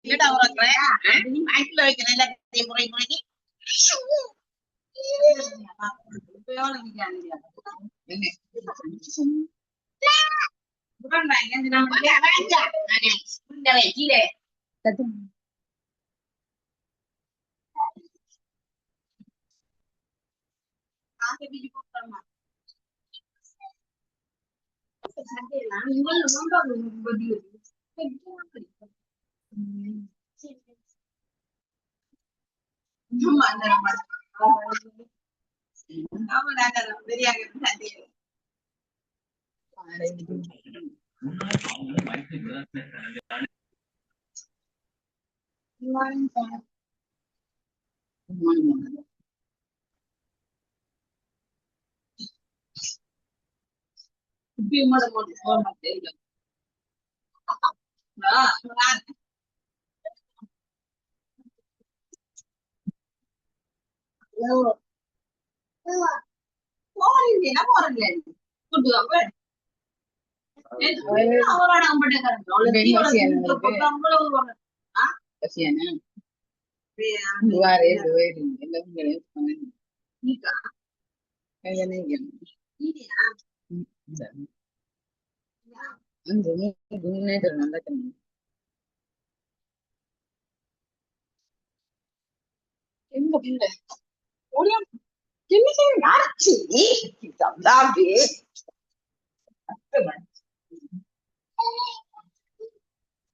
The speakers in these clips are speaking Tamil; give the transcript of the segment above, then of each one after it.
இல்லடா உறக்குறேன் நீ பேங்க்ல வைக்கிற எல்லாத்தையும் முறை முறைக்கு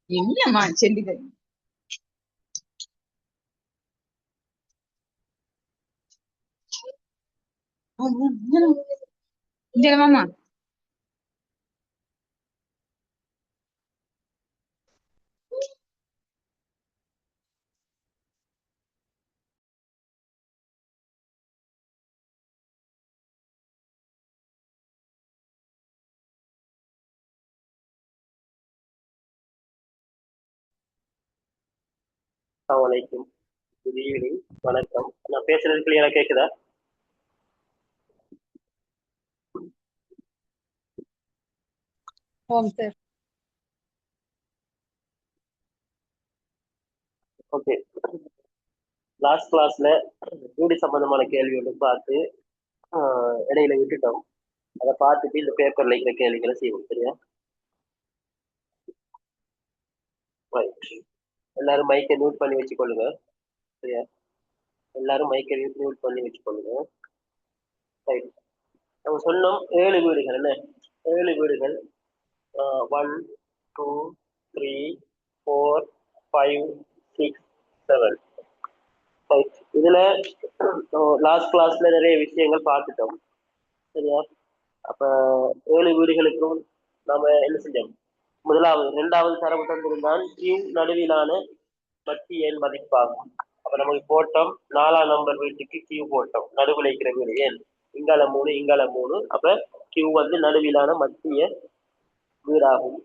என்னம்மா செல்லுகள் மாமா அஸ்ஸலாமு குட் ஈவினிங், வணக்கம். நான் பேசுறது கிளியரா கேக்குதா? ஓகே. லாஸ்ட் கிளாஸ்ல ஜூடி சம்பந்தமான கேள்வி ஒன்று பார்த்து இடையில விட்டுட்டோம். அதை பார்த்துட்டு இந்த பேப்பர்ல இருக்கிற கேள்விகளை செய்வோம். சரியா? எல்லாரும் மைக்கை மியூட் பண்ணி வச்சுக்கொள்ளுங்க. சரியா? எல்லாரும் மைக்கை மியூட் பண்ணி வச்சுக்கொள்ளுங்க. ரைட். நம்ம சொன்னோம் 7 வீடுகள். என்ன 7 வீடுகள்? 1 2 3 4 5 6 7. ரைட். இதுல லாஸ்ட் கிளாஸ்ல நிறைய விஷயங்கள் பார்த்துட்டோம். சரியா? அப்ப 7 வீடுகளுக்கும் நாம என்ன செஞ்சோம்? முதலாவது 2வது தரவு தந்திருந்தான் கியூ நடுவிலான மத்தி எண் மதிப்பாகும். அப்ப நமக்கு போட்டோம் 4ஆம் நம்பர் வீட்டுக்கு கியூ போட்டோம். நடுவில் இருக்கிற வீடு ஏன் இங்கால 3 இங்கால 3. அப்ப கியூ வந்து நடுவிலான மத்திய வீடாகும்.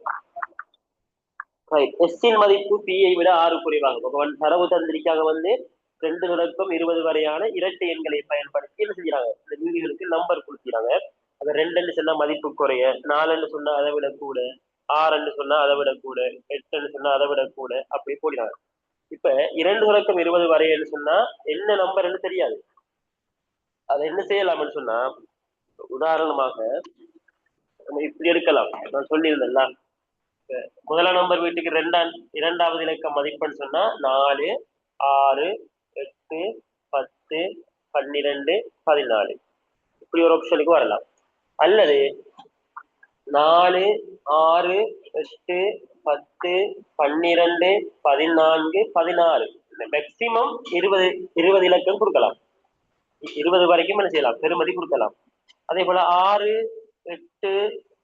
எஸ்ஸின் மதிப்பு பியை விட 6 குறைவாகும். தரவு தந்திரிக்காக வந்து 2 தொடக்கம் 20 வரையான இரட்டை எண்களை பயன்படுத்தி என்ன செஞ்சாங்க? இந்த வீடுகளுக்கு நம்பர் கொடுக்கிறாங்க. அது 2 சொன்னா மதிப்பு குறைய, 4 சொன்னா அதை விட கூட, 6 சொன்னா அதை விட கூட, 8 சொன்னா அதை விட கூட, அப்படி போடுறாங்க. இப்ப 2 தொடக்கம் 20 வரையன்னு சொன்னா என்ன நம்பர்ன்னு தெரியாது. அதை என்ன செய்யலாம்னு சொன்னா, உதாரணமாக நம்ம இப்படி எடுக்கலாம். நான் சொல்லியிருந்தேன்ல, முதலாம் நம்பர் வீட்டுக்கு 2வது இலக்க மதிப்புன்னு சொன்னா 4 6 8 10 12 14 இப்படி ஒரு ஆப்ஷனுக்கு வரலாம். அல்லது 4 6 8 10 12 14 16 மேக்சிமம் 20 இலக்கம் கொடுக்கலாம். 20 வரைக்கும் என்ன செய்யலாம்? பெருமதி கொடுக்கலாம். அதே போல 6 8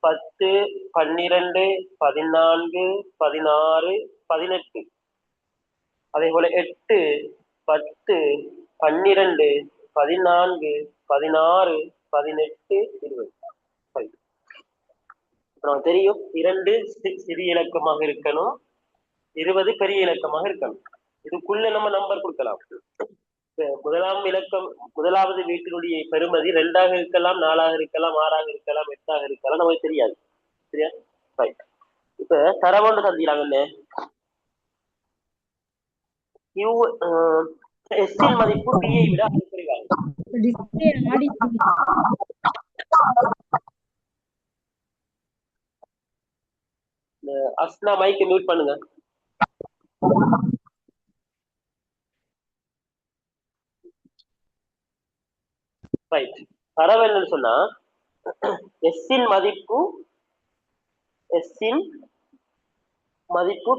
10 12 14 16 18 அதே போல 8 10 12 14 16 18 20. நமக்கு தெரியும் 2 சிறிய இலக்கமாக இருக்கணும், 20 பெரிய இலக்கமாக இருக்கணும். இதுக்குள்ள நம்ம நம்பர் கொடுக்கலாம். முதலாம் இலக்கம் முதலாவது வீட்டினுடைய பெருமதி 2ஆக இருக்கலாம், 4ஆக இருக்கலாம், 6ஆக இருக்கலாம், 8ஆக இருக்கலாம், நமக்கு தெரியாது. சரியா? இப்ப தரவொன்று தந்திராங்கன்னு Q S இன் மதிப்பு P ஐ விட 6 குறைவாகும். அஸ்னா மைக்கை மியூட் பண்ணுங்க. ரைட். தரவு என்னன்னு சொன்னா S இன் மதிப்பு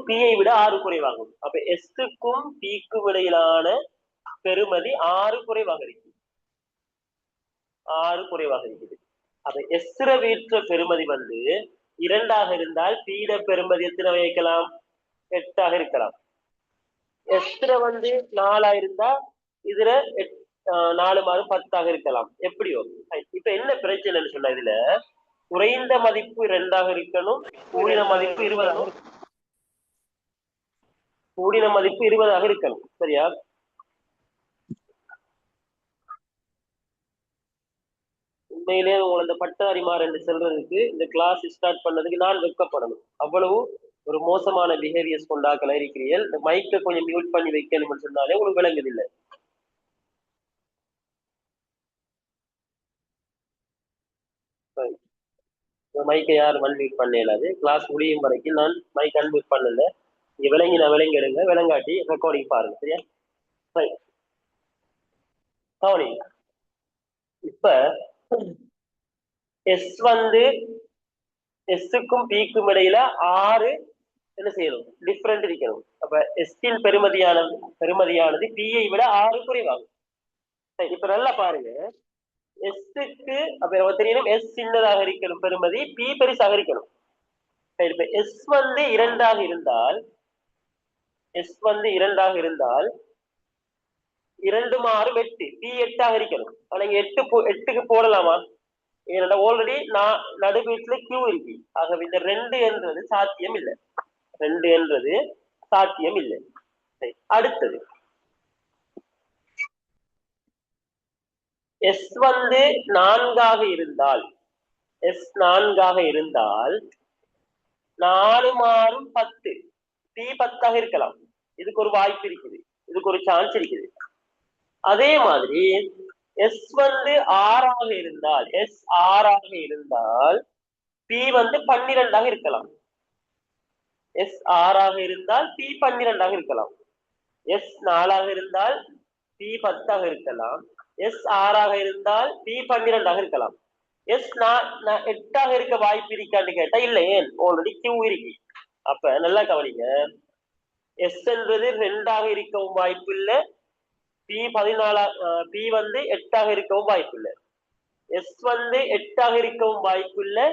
P ஐ விட 6 குறைவாகும். அப்ப S-க்கும் P-க்கும் இடையிலான பெருமதி 6 குறைவாக இருக்கு. 6 குறைவாக இருக்குது. அப்ப S-ர வீற்ற பெருமதி வந்து 2ஆக இருந்தால் P-ட பெருமதி எத்தனை வைக்கலாம்? 8ஆக இருக்கலாம். S-ர வந்து 4ஆ இருந்தா இதுல 4 மாறு 10ஆக இருக்கலாம். எப்படியோ இப்ப என்ன பிரச்சனைன்னு சொன்னா இதுல குறைந்த மதிப்பு 2ஆக இருக்கணும், கூடின மதிப்பு 20ஆக இருக்கணும். கூடின மதிப்பு 20ஆக இருக்கணும். சரியா? உண்மையிலே உங்களை இந்த பட்டதாரிமார் என்று சொல்றதுக்கு இந்த கிளாஸ் ஸ்டார்ட் பண்ணதுக்கு நான் வெட்கப்படணும். அவ்வளவு ஒரு மோசமான பிஹேவியர்ஸ் கொண்டாக்கல இருக்கிறீர்கள். இந்த மைக்கை கொஞ்சம் மியூட் பண்ணி வைக்கணும்னு சொன்னாலே உங்களுக்கு விளங்குதில்லை. மைக்கை யாரும் அன்மியூட் பண்ண இயலாது. கிளாஸ் முடியும் வரைக்கும் நான் மைக் அன்மியூட் பண்ணல. நீங்க விளங்கி நான் விளங்கிடுங்க, விளங்காட்டி ரெக்கார்டிங் பாருங்க. சரியா? கவனி. இப்ப எஸ் வந்து எஸ்க்கும் பிக்கும் இடையில 6 என்ன செய்யணும்? டிஃபரெண்ட் இருக்கணும். அப்ப எஸ்டின் பெருமதியானது பியை விட 6 குறைவாகும். இப்ப நல்லா பாருங்க. எஸ்க்கு அப்ப தெரியும் எஸ் சின்னதாக இருக்கணும் பெருமதி, பி பெருசாக இருக்கணும். இப்ப எஸ் வந்து 2ஆக இருந்தால் 2 மாறு 8, பி 8ஆக இருக்கணும். ஆனா இங்க 8க்கு போடலாமா? ஏன்னா ஆல்ரெடி நான் நடு வீட்டுல கியூ இருக்கு. ஆகவே இந்த 2 என்றது சாத்தியம் இல்லை. 2 என்றது சாத்தியம் இல்லை. அடுத்தது எஸ் வந்து 4ஆக இருந்தால் 4 மாறும் 10, பி 10ஆக இருக்கலாம். இதுக்கு ஒரு வாய்ப்பு இருக்குது, இதுக்கு ஒரு சான்ஸ் இருக்குது. அதே மாதிரி எஸ் வந்து 6ஆக இருந்தால் பி வந்து 12ஆக இருக்கலாம். எஸ் 6ஆக இருந்தால் பி 12ஆக இருக்கலாம். எஸ் 4ஆக இருந்தால் பி 10ஆக இருக்கலாம். எஸ் 6ஆக இருந்தால் பி 12ஆக இருக்கலாம். எஸ் 8ஆக இருக்க வாய்ப்பு இருக்கான்னு கேட்டா இல்ல. ஏன்? ஆல்ரெடி கியூ இருக்கு. அப்ப நல்லா கவனிங்க. எஸ் என்றது 2ஆக இருக்கவும் வாய்ப்பு இல்லை, பி 14 பி வந்து 8ஆக இருக்கவும் வாய்ப்பு இல்லை. எஸ் வந்து 8ஆக இருக்கவும் வாய்ப்பு இல்லை,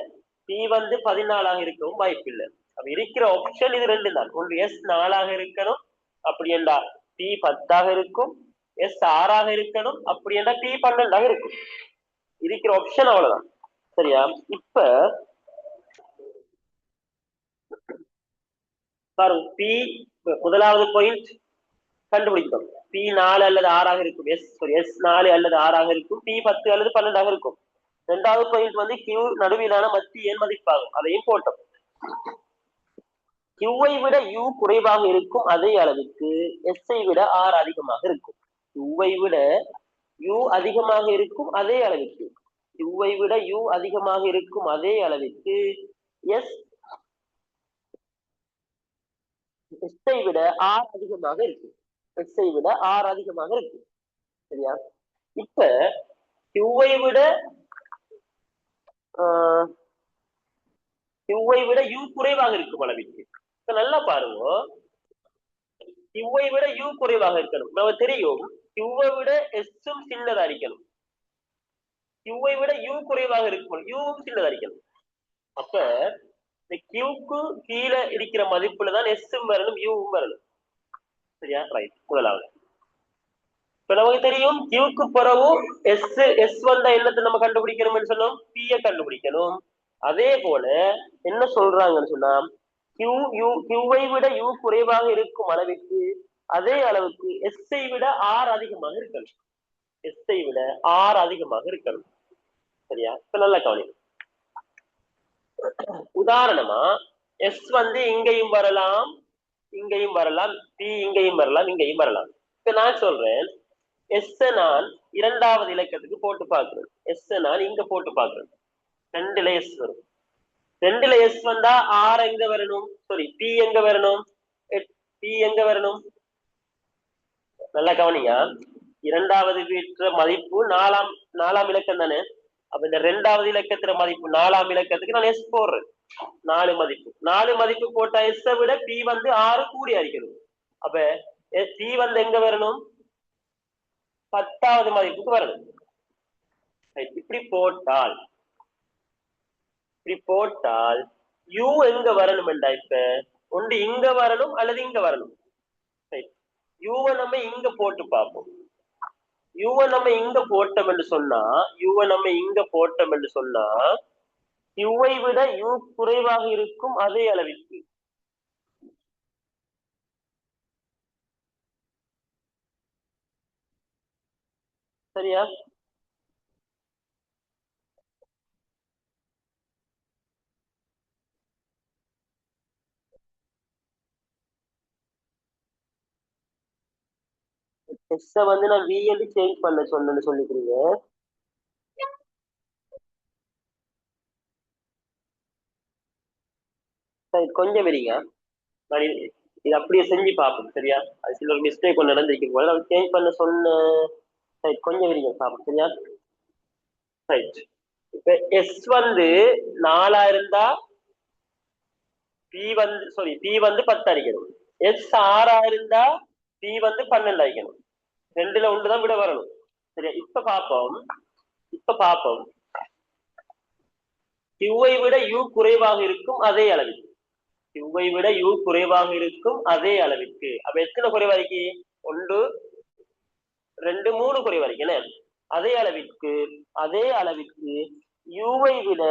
பி வந்து 14ஆக இருக்கவும் வாய்ப்பு இல்லை. அப்ப இருக்கிற ஆப்ஷன் இது 2 தான். ஒன்று எஸ் 4ஆக இருக்கணும், அப்படி என்றா பி 10ஆக இருக்கும். எஸ் 6ஆக இருக்கணும், அப்படி என்றா பி 12ஆக இருக்கும். இருக்கிற ஆப்ஷன் அவ்வளவுதான். சரியா? இப்ப பாருங்க, பி முதலாவது பாயிண்ட் கண்டுபிடிக்கும். பி 4 அல்லது 6ஆக இருக்கும். எஸ் 4 அல்லது 6ஆக இருக்கும். பி 10 அல்லது 12ஆக இருக்கும். இரண்டாவது பாயிண்ட் வந்து கியூ நடுவிலான மத்திய எண் மதிப்பாகும். அதையும் போட்டோம். கியூவை விட யூ குறைவாக இருக்கும் அதே அளவுக்கு எஸ்ஐ விட ஆர் அதிகமாக இருக்கும். கியூவை விட யூ அதிகமாக இருக்கும் அதே அளவுக்கு கியூவை விட யூ அதிகமாக இருக்கும் அதே அளவுக்கு எஸ்ஐ விட ஆர் அதிகமாக இருக்கு. எஸ்ஐ விட ஆர் அதிகமாக இருக்கு. சரியா? இப்ப கியூவை விட யூ குறைவாக இருக்கும் அளவுக்கு நல்லா பாருங்க. கியூவை விட யூ குறைவாக இருக்கணும். நமக்கு தெரியும் கியூவை விட எஸ்ஸும் சின்னதா இருக்கணும். கியூவை விட யூ குறைவாக இருக்கும், யூவும் சின்னதா இருக்கணும். அப்ப இந்த கியூக்கு கீழே இருக்கிற மதிப்புல தான் எஸ்ஸும் வரணும், யூவும் வரணும். சரியா? ரைட். முதலாவது இப்ப நமக்கு தெரியும் கியூக்கு பிறகு எஸ் வந்தா என்னத்தை நம்ம கண்டுபிடிக்கணும்னு சொன்னோம்? பிய கண்டுபிடிக்கணும். அதே போல என்ன சொல்றாங்கன்னு சொன்னா கியூவை விட யூ குறைவாக இருக்கும் அளவுக்கு அதே அளவுக்கு எஸ்ஐ விட ஆர் அதிகமாக இருக்கணும். எஸ்ஐ விட ஆர் அதிகமாக இருக்கணும். சரியா? இப்ப நல்லா கவனி. உதாரணமா எஸ் வந்து இங்கேயும் வரலாம், இங்கேயும் வரலாம், பி இங்கேயும் வரலாம், இங்கேயும் வரலாம். இப்ப நான் சொல்றேன், எஸ் நான் இரண்டாவது இலக்கத்துக்கு போட்டு பார்க்கிறேன். எஸ் நான் இங்க போட்டு பார்க்கிறேன். ரெண்டுல எஸ் வரும். ரெண்டுல எஸ் வந்தா ஆர் எங்க வரணும், சாரி பி எங்க வரணும், பி எங்க வரணும், நல்லா கவனிங்க. இரண்டாவது வீட்டுற மதிப்பு நாலாம் இலக்கம் தானே. அப்ப இந்த ரெண்டாவது இலக்கத்துல மதிப்பு நாலாம் இலக்கத்துக்கு நான் எஸ் போடுறேன். 4 மதிப்பு போட்டா எஸ் விட பி வந்து 6 கூடி அடிக்கணும். அப்ப பி வந்து எங்க வரணும், 10வது மதிப்புக்கு வரணும். இப்படி போட்டால் யூ எங்க வரணும் என்றா, இப்ப ஒன்று இங்க வரணும் அல்லது இங்க வரணும். யூவை நம்ம இங்க போட்டு பார்ப்போம். யூவை நம்ம இங்க போட்டோம் என்று சொன்னா யூவை விட யூ குறைவாக இருக்கும் அதே அளவிற்கு. சரியா? எஸ் வந்து நான் வி என்று சேஞ்ச் பண்ண சொன்னேன்னு சொல்லிக்கிறீங்க. கொஞ்சம் வரீங்க, நான் இது அப்படியே செஞ்சு பார்ப்போம். சரியா? அது சில ஒரு மிஸ்டேக் ஒன்று நடந்திருக்கும் போது நான் சேஞ்ச் பண்ண சொன்ன. கொஞ்சம் வரீங்க பார்ப்போம். சரியா? ரைட். இப்ப எஸ் வந்து 4 இருந்தா பி வந்து 10 அடிக்கணும். எஸ் 6 இருந்தா பி வந்து 12 அடிக்கணும். ரெண்டுல ஒன்றுதான் விட வரணும். சரியா? இப்ப பார்ப்போம் கியூவை விட யூ குறைவாக இருக்கும் அதே அளவிற்கு. கியூவை விட யூ குறைவாக இருக்கும் அதே அளவிற்கு. அப்ப எத்தனை குறைவாய்க்கு, 1 2 3 குறைவாய்க்கு என்ன, அதே அளவிற்கு யூவை விட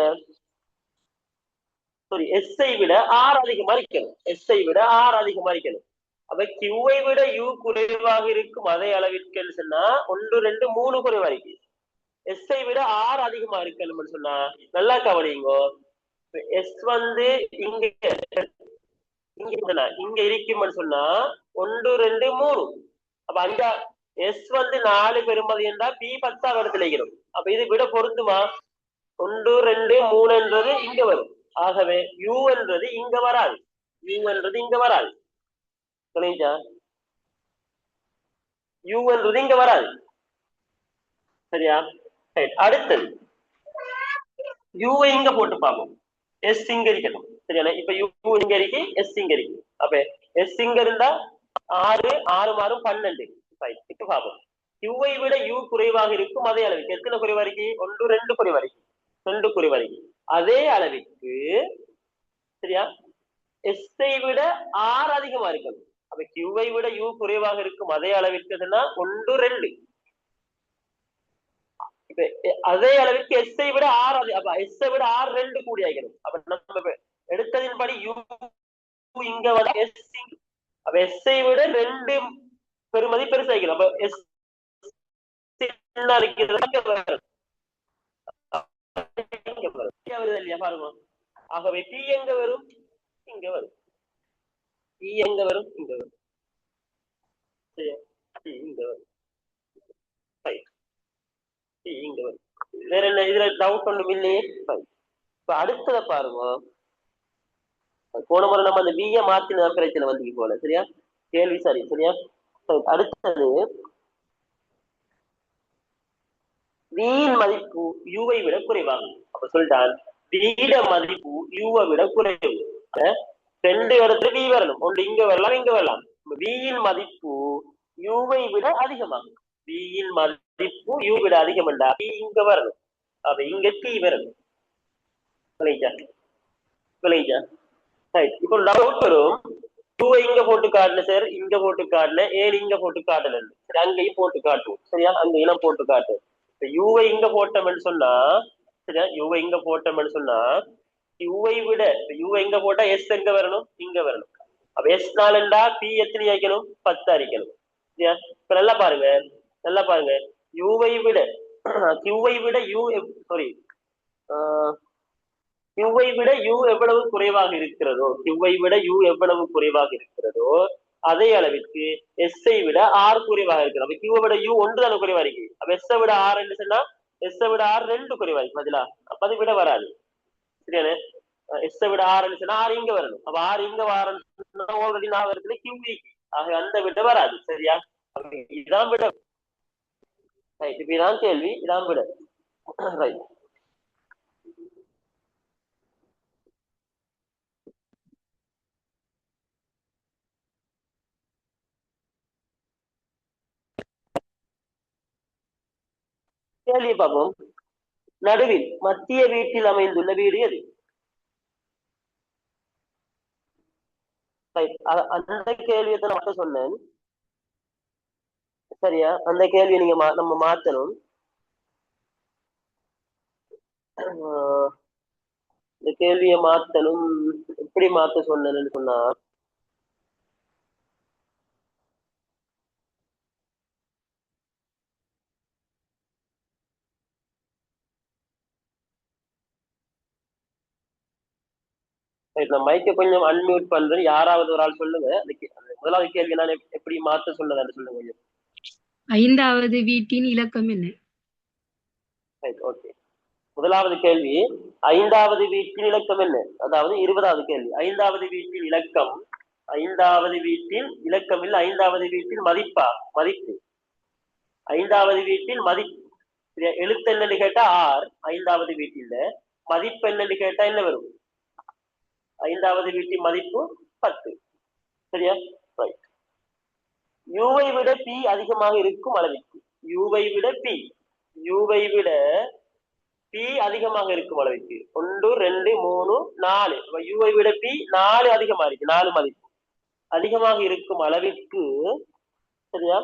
எஸ்ஐ விட ஆர் அதிகமா இருக்கணும். அப்ப கியூவை விட யூ குறைவாக இருக்கும் அதே அளவிற்கு சொன்னா 1 2 3 குறைவா இருக்கு. எஸ்ஐ விட ஆர் அதிகமா இருக்கணும்னு சொன்னா நல்லா கவனிங்கோ. எஸ் வந்து இங்க இருக்கும்னு சொன்னா 1 2 3. அப்ப அங்க எஸ் வந்து 4 பெருமதி என்றா பி 10ஆம் இடத்துல இருக்கணும். அப்ப இது விட பொருந்துமா? 1 2 3 என்றது இங்க வரும். ஆகவே யூ என்றது இங்க வராது. யூ என்றது இங்க வராது. சரியா? அடுத்தது யூவை இங்க போட்டு பார்ப்போம். எஸ் இங்க இருக்கணும். சரியா? இப்ப யூ இங்க இருக்கு, எஸ் இங்க இருக்கு. அப்ப எஸ் இங்க இருந்தா 6 6 மாறும் 12. இப்ப பார்ப்போம். யூவை விட யூ குறைவாக இருக்கும் அதே அளவுக்கு. எத்தனை குறைவா இருக்கு? 1 2 குறைவா இருக்கு. 2 குறைவா இருக்கு. அதே அளவுக்கு சரியா எஸ்ஐ விட ஆர் அதிகமா இருக்கணும். அப்ப கியூவை விட யூ குறைவாக இருக்கும் அதே அளவிற்கு 1 2. இப்ப அதே அளவிற்கு எஸ்ஐ விட ஆர் அப்ப எஸ்ஐ விட ஆர் 2 கூடி ஆகிடும். அப்ப நம்ம எடுத்ததின் படி யூ இங்க வந்து எஸ், அப்ப எஸ்ஐ விட 2 பெருமதி பெருசாகிடும். அப்ப எஸ் பாருங்க. ஆகவே பி எங்க வரும்? இங்க வரும். பி எங்க வரும்? இங்க வரும். இங்க வரும். இங்க வரும். வேற என்ன இதுல டவுட் ஒண்ணும் இல்லையே. இப்ப அடுத்தத பாருங்க. போன முறை நம்ம அந்த பிஏ மாத்தின பிரச்சனை வந்து போல. சரியா? கேள்வி சரி. சரியா? அடுத்தது வியின் மதிப்பு யூவை விட குறைவாகும். அப்ப சொல்லிட்டான் விட மதிப்பு யூவை விட குறைவு. 2 இடத்துல வி வரணும். ஒன்று இங்க வரலாம், இங்க வரலாம். வியின் மதிப்பு யூவை விட அதிகமாகும். வியின் மதிப்பு யூ விட அதிகம் என்றா இங்க வரணும். அப்ப இங்க டி வரணும். இப்போ டவுட் வரும். யூவை இங்க போட்டு காட்டல சார், இங்க போட்டு காட்டல, ஏன் இங்க போட்டு காட்டல? சரி, அங்கேயும் போட்டு காட்டுவோம். சரியா? அங்கெல்லாம் போட்டு காட்டு. யூவை இங்க போட்டோம்னு சொன்னா சரியா, யூவை இங்க போட்டோம்னு சொன்னா யூவை விட யூவை இங்க போட்டா எஸ் எங்க வரணும்? இங்க வரணும். அப்ப எஸ் 4 பி எத்தனை ஆக்கணும்? 10 அடிக்கணும். சரியா? இப்ப நல்லா பாருங்க யூவை விட யூ சாரி கியூவை விட யூ எவ்வளவு குறைவாக இருக்கிறதோ, கியூவை விட யூ எவ்வளவு குறைவாக இருக்கிறதோ அதே அளவிற்கு எஸ்ஐ விட ஆர் குறைவாக இருக்கிறது. அப்ப கியூவை விட யூ ஒன்று தானே குறைவா இருக்கு. அப்ப எஸ் விட ஆர் என்று சொன்னா எஸ் விட ஆர் ரெண்டு குறைவா இருக்கு பதிலா. அப்ப அது விட வராது. சரியானே? எஸ் விட ஆர் சொன்னா ஆர் இங்க வரணும். அப்ப ஆர் இங்க வரணும் ஆல்ரெடி நான் வரதுல கியூ ஆக அந்த விட வராது. சரியா? இதான் விட. ரைட். இப்ப இதான் கேள்வி, இதான் விட. ரைட். கேள்வி பார்ப்போம். நடுவில் மத்திய வீட்டில் அமைந்துள்ள வீடு எது? அந்த கேள்வியை தான் மட்டும் சொன்னேன். சரியா? அந்த கேள்வியை நீங்க நம்ம மாத்தணும். இந்த கேள்வியை மாத்தணும். எப்படி மாத்த சொன்னேன்னு சொன்னா, நான் மைக்க கொஞ்சம் அன்மியூட் பண்றேன். யாராவது ஒரு ஆள் சொல்லுங்க. முதலாவது கேள்வி நான் எப்படி மாத்த சொன்னது சொல்லுங்க கொஞ்சம். ஐந்தாவது வீட்டின் இலக்கம் என்ன? ஓகே. முதலாவது கேள்வி, ஐந்தாவது வீட்டின் இலக்கம் என்ன? அதாவது 20வது கேள்வி. ஐந்தாவது வீட்டின் இலக்கம், ஐந்தாவது வீட்டின் இலக்கம் இல்ல, ஐந்தாவது வீட்டின் மதிப்பா? மதிப்பு. ஐந்தாவது வீட்டின் மதிப்பு. எழுத்து என்னன்னு கேட்டா ஆர். ஐந்தாவது வீட்டில் மதிப்பு என்னன்னு கேட்டா என்ன வரும்? ஐந்தாவது வீட்டின் மதிப்பு 10. சரியா? ரைட். யூவை விட பி அதிகமாக இருக்கும் அளவிற்கு, யூவை விட பி, யூவை விட பி அதிகமாக இருக்கும் அளவிற்கு 1 2 3 4, யூவை விட பி 4 அதிகமா இருக்கு. 4 மதிப்பு அதிகமாக இருக்கும் அளவிற்கு, சரியா,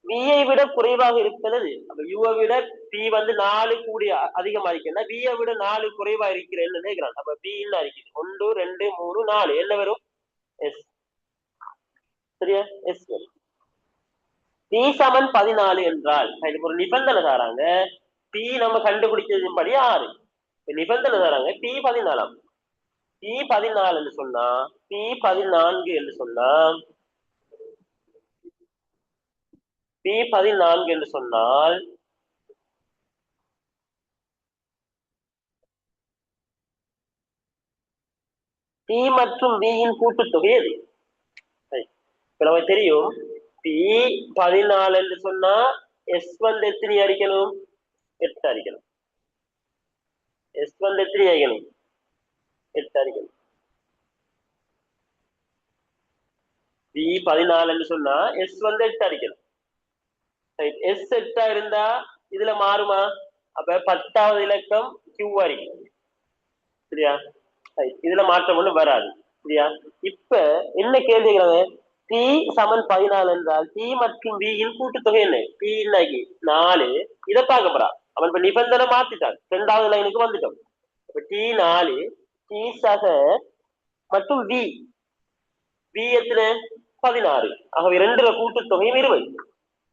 வியை விட குறைவாக இருக்கிறது. அப்ப யூவை விட பி 4 கூடிய அதிகமா இருக்குன்னா வியை விட 4 குறைவா இருக்கிறேன்னு நினைக்கிறான். அப்ப பி என்ன இருக்குது? 1 2 3 4 என்ன வரும்? எஸ். சரியா? எஸ் வரும். பி சமன் 14 என்றால் இதுக்கு ஒரு நிபந்தனை தராங்க. பி நம்ம கண்டுபிடிச்சது படி 6. நிபந்தனை தராங்க பி 14. பி 14 என்று சொன்னா, பி 14 என்று சொன்னா, பி 14 என்று சொன்னால் பி மற்றும் வியின் கூட்டுத்தொகை எது? நமக்கு தெரியும் பி 14 என்று சொன்னா எஸ் எத்தனை அடிக்கணும்? 8 அடிக்கணும். எஸ் எத்தனை அடிக்கணும்? 8 அடிக்கணும். பி 14 என்று சொன்னா எஸ் 8 அடிக்கணும். எஸ் 8 இருந்தா இதுல மாறுமா? அப்ப 10வது இலக்கம் கியூ அடிக்கணும். சரியா? இதுல மாற்றம் ஒண்ணு வராது. சரியா? இப்ப என்ன கேள்விக்கிறாங்க? பி சமன் 14 என்றால் பி மற்றும் வியின் கூட்டுத்தொகை என்ன? பி இன்னைக்கு 4. இதை பார்க்க போறா. அவன் இப்ப நிபந்தனை மாத்திட்டான். 2வது லைனுக்கு வந்துட்டோம். இப்ப டி 4, டி சக மற்றும் வி, வி எத்தனை? 16. ஆகவே 2 கூட்டுத்தொகையும் 20.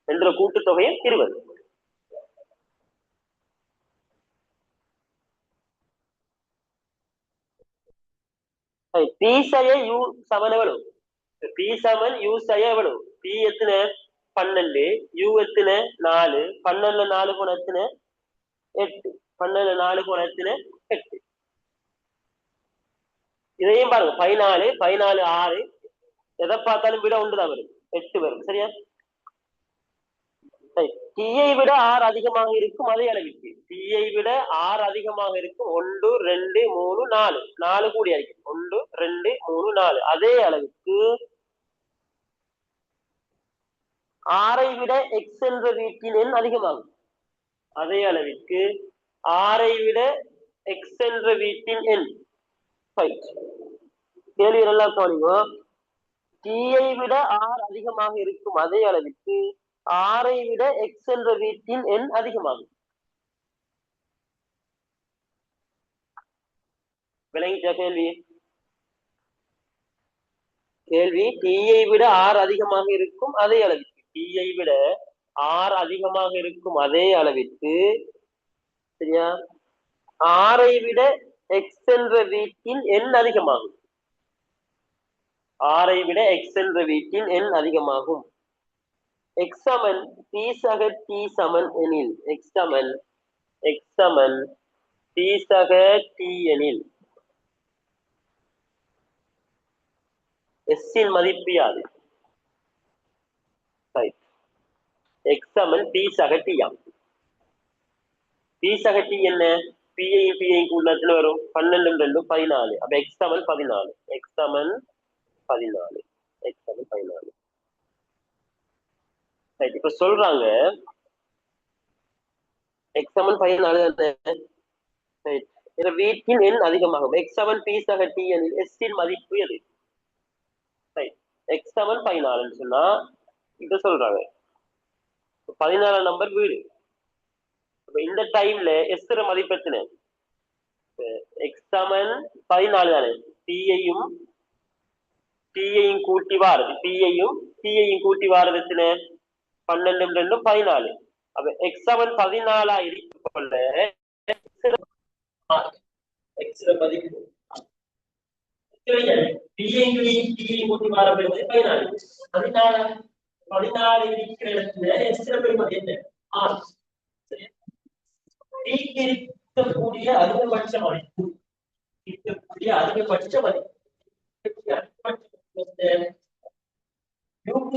2 கூட்டுத்தொகையும் 20. பி சய யூ சமன் எவ்வளவு? பி சமன் யூ சய எவ்வளவு? பி எத்தனை? 12, யூ எத்தனை? 4. 12 4 போன எத்தனை? 8. 12 4 போன எத்தனை? 8. இதையும் பாருங்க. 14 14 6. எதை பார்த்தாலும் விட ஒன்றுதான் வரும். 8 வரும். சரியா? டீயை விட ஆர் அதிகமாக இருக்கும் அதே அளவிற்கு, டீயை விட ஆர் அதிகமாக இருக்கும் 1 2 3 4, 4 கூடி அடிக்கும். 1 2 3 4 அதே அளவுக்கு ஆரை விட எக்ஸ் என்ற வீட்டின் எண் அதிகமாகும். அதே அளவிற்கு ஆரை விட எக்ஸ் என்ற வீட்டின் எண். கேள்வி நல்லா கவனிங்க. டீயை விட ஆர் அதிகமாக இருக்கும் அதே அளவிற்கு ஆரை விட எக்ஸ் என்ற வீட்டின் எண் அதிகமாகும். விளங்கிட்ட கேள்வி? கேள்வி டீயை விட ஆர் அதிகமாக இருக்கும் அதே அளவிற்கு, டீயை விட ஆர் அதிகமாக இருக்கும் அதே அளவிற்கு, சரியா, ஆரை விட எக்ஸ் என்ற வீட்டின் எண் அதிகமாகும். 6 விட எக்ஸ் என்ற வீட்டின் எண் அதிகமாகும். எக்ஸ் சமன் டி சக டி சமன் எனில் எக்ஸ் சமன் டி சக டி எனில் எஸ்ஸின் மதிப்பு யாது? எக்ஸ் சமன் டி சக டி ஆகும். டி சக டி என்ன? பிஐ உள்ளத்துல வரும் 12 2 14. அப்ப எக்ஸ் சமன் 14. எக்ஸ் சமன் 14. இப்ப சொல்றாங்க எக்ஸ் சமன் 14 வீட்டின் எண் அதிகமாகும். எக்ஸ் சமன் பி சக டி எனில் எஸ்ஸின் மதிப்பு எது? எக்ஸ் சமன் 14 சொன்னா இத சொல்றாங்க 14 நம்பர் வீடு. இந்த டைம்ல எஸ் மதிப்பு எத்தனை? எக்ஸ் சமன் 14 தானே. பியையும் கூட்டி வாரது கூட்டி வாரது எத்தனை? 12 2 14. அப்ப எக்ஸ் சமன் 14 இருக்க எக்ஸ் மதிப்பு கூட்டி வாரது 14. 14 இருக்கிற இடத்துல எக்ஸ் பெருமதி என்ன? 6. இருக்கக்கூடிய அதிகபட்ச மதிப்பு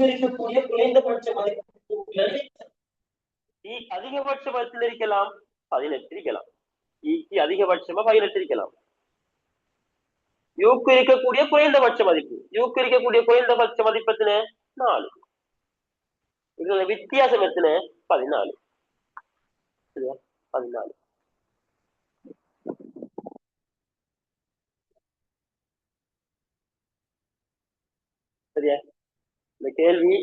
இருக்கக்கூடிய குறைந்தபட்ச மதிப்பு அதிகபட்ச மதிப்பில் இருக்கலாம் 18 இருக்கலாம். அதிகபட்சமா 18 இருக்கலாம். யூக்கு இருக்கக்கூடிய குறைந்தபட்ச மதிப்பு எத்தனை? 4. இதுல வித்தியாசம் எத்தனை? 14. சரியா? 14. சரியா? இந்த கேள்வி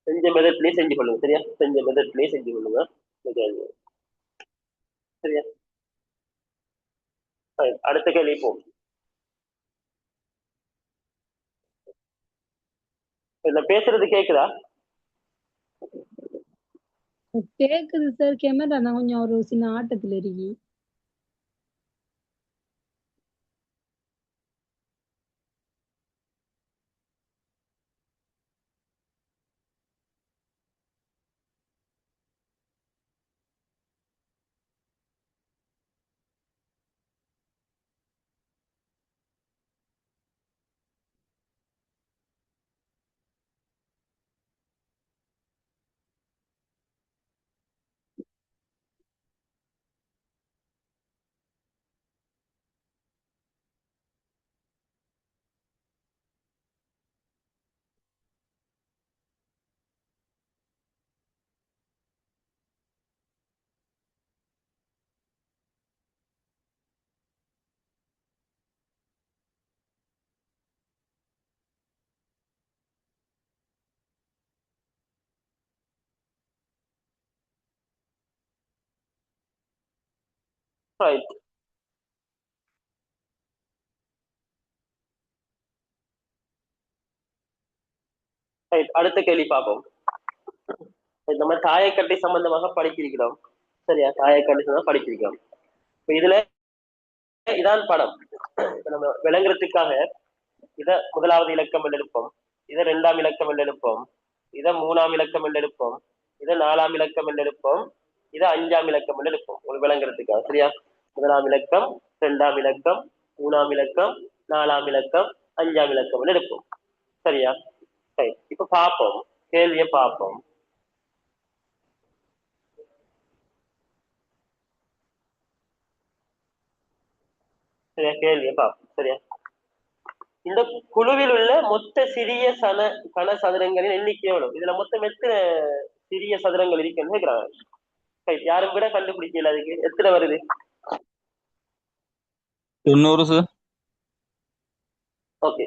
செஞ்ச மெதட்லயே செஞ்சு கொள்ளுங்க. சரியா? செஞ்ச மெதட்லயே செஞ்சு கொள்ளுங்க இந்த கேள்வி. சரியா? அடுத்த கேள்வி போ. நான் பேசுறது கேக்குதா? கேக்குது சார். கேமரா நான் கொஞ்சம் ஒரு சின்ன ஆட்டத்துல இருக்கி. Right. அடுத்த கேள்வி பார்ப்போம். நம்ம தாயக்கட்டை சம்பந்தமாக படிச்சிருக்கிறோம். சரியா? தாயக்கட்டை சம்பந்தமாக படிச்சிருக்கிறோம். இதுல இதான் படம். நம்ம விளங்குறதுக்காக இத முதலாவது இலக்கம் என்று எடுப்போம், இத 2ஆம் இலக்கம் என்று எடுப்போம், இத 3ஆம் இலக்கம் என்று எடுப்போம், இத 4ஆம் இலக்கம் என்று எடுப்போம், இத 5ஆம் இலக்கம் என்று எடுப்போம் ஒரு விளங்குறதுக்காக. சரியா? முதலாம் இலக்கம், 2ஆம் இலக்கம், 3ஆம் இலக்கம், 4ஆம் இலக்கம், 5ஆம் இலக்கம் என்று எடுப்போம். சரியா? சரி, இப்ப பார்ப்போம், கேள்வியை பார்ப்போம். சரியா? கேள்வியை பார்ப்போம். சரியா? இந்த குழுவில் உள்ள மொத்த சிறிய கன சதுரங்களின் எண்ணிக்கை எவ்வளவு? இதுல மொத்தம் எத்தனை சிறிய சதுரங்கள் இருக்குன்னு கேக்குறாங்க. யாரும் கூட கண்டுபிடிக்கல. அதுக்கு எத்தனை வருது? 90 சார். ஓகே,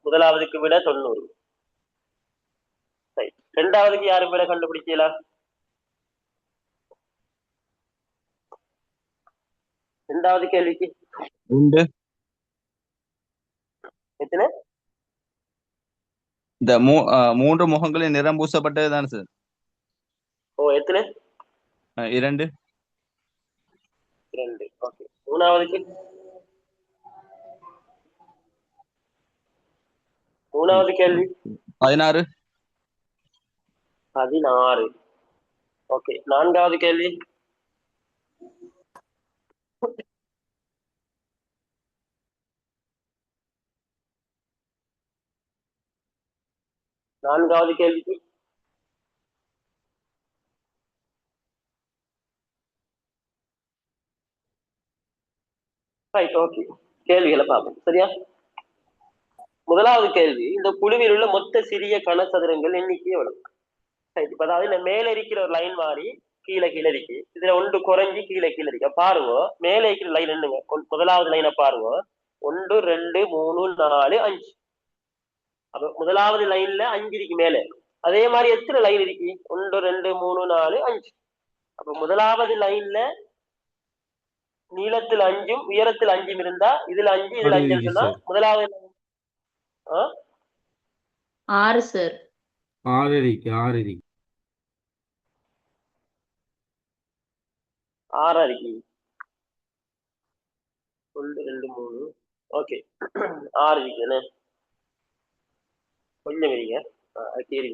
முதலாவதுக்கு விட 90. ரெண்டாவதுக்கு யாரும் விட கண்டுபிடிக்கல. ரெண்டாவது கேள்விக்கு எத்தனை? இந்த 3 முகங்களின் நிறம் பூசப்பட்டது தானே சார்? ஓ, எத்தனை? 2. 2. ஓகே. மூணாவதுக்கு மூணாவது கேள்வி 16. 16. ஓகே. நான்காவது கேள்வி நான்காவது கேள்விக்கு ரைட். ஓகே. கேள்விகளை பார்ப்போம். சரியா? முதலாவது கேள்வி, இந்த குழுவில் உள்ள மொத்த சிறிய கனசதுரங்கள் எண்ணிக்கை எவ்வளவு? இப்ப அதாவது இந்த மேல இருக்கிற ஒரு லைன் மாறி கீழே கீழே இருக்கு. இதுல ஒன்று குறைஞ்சி கீழே கீழே இருக்கு. பாருங்க, மேல இருக்கிற லைன் என்னங்க? முதலாவது லைனை பாருங்க. 1 2 3 4 5. அப்ப முதலாவது லைன்ல 5 இருக்கு மேல. அதே மாதிரி எத்தனை லைன் இருக்கு? 1 2 3 4 5. அப்ப முதலாவது லைன்ல நீளத்தில் 5ம் உயரத்தில் 5ம் இருந்தா இதுல 5 இதுல 5 சொன்னா முதலாவது 6 சார். 6 இருக்கு. 6 இருக்கு. 6 இருக்கு. 1 2 3. ஓகே. 6 இருக்குன்னு கொஞ்சம் இருங்க. கேள்வி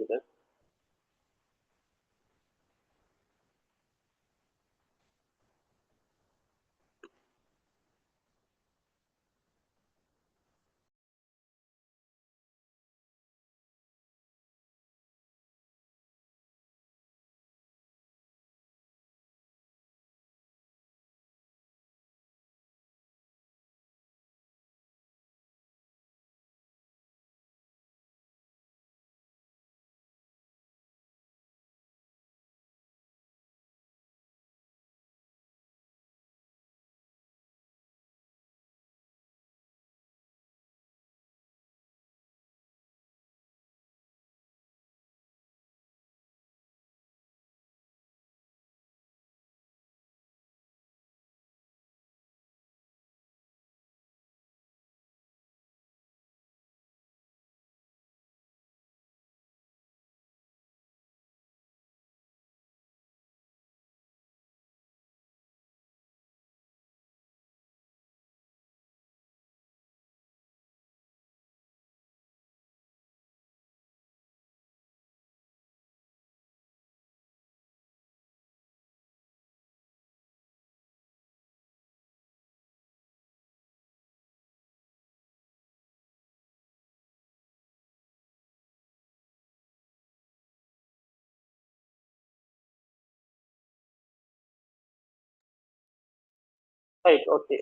ரைட். ஓகே.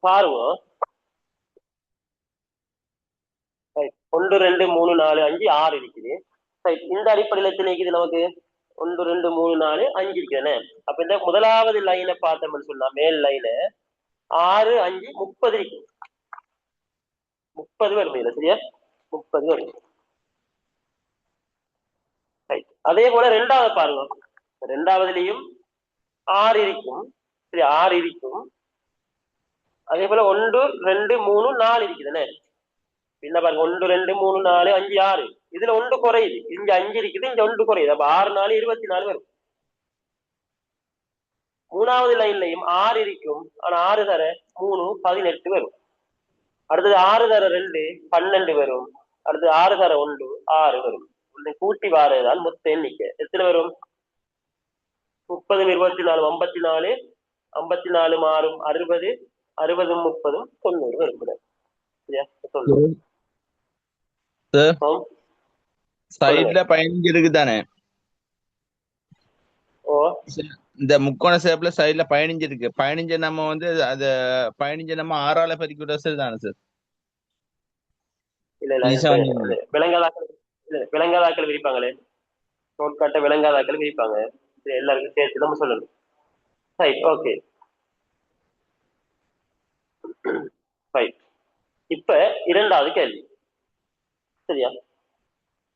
பாருங்க, 1 2 3 4 5 6 இருக்குது. இந்த அடிப்படையில் எத்தனை இருக்குது நமக்கு? 1 2 3 4 5 இருக்குதானே? அப்ப இந்த முதலாவது லைனை பார்த்தோம்னு சொன்னா மேல் லைனு 6 5 30 இருக்கு. 30 வரும் இல்ல? சரியா? 30 வரும். அதே போல ரெண்டாவது பாருங்க, ரெண்டாவதுலயும் 6 இருக்கும். சரி, 6 இருக்கும். அதே போல 1 2 3 4 இருக்குதுன்னு என்ன பாருங்க, 1 2 3 4 5 6. இதுல 1 குறையுது. இங்க 5 இருக்குது, இங்க 1 குறையுது. அப்ப 6 4 24 வரும். மூணாவது லைன்லயும் 6 இருக்கும். ஆனா 6 தர 3 18 வரும். அடுத்தது 6 தர 2 12 வரும். அடுத்தது 6 தர 1 6 வரும். கூட்டி வாரதால் மொத்த எண்ணிக்கை எத்தனை வரும்? 30 24 54. 54 மாறும் 60. 60 30 90 வரும். சரியா? 90. சைட்ல 15 இருக்குதானே? ஓ, இந்த முக்கோண சேப்ல சைட்ல 15 இருக்கு. 15 நம்ம வந்து அத 15 நம்ம 6ஆல பெருக்கி விட சரிதானே சார்? இல்ல இல்ல, விலங்காதாக்கள் விரிப்பாங்களே, நோட்காட்ட விலங்காதாக்கள் விரிப்பாங்க. எல்லாருக்கும் சேர்த்து நம்ம சொல்லணும். ரைட். ஓகே. ரைட். இப்ப இரண்டாவது கேள்வி. சரியா?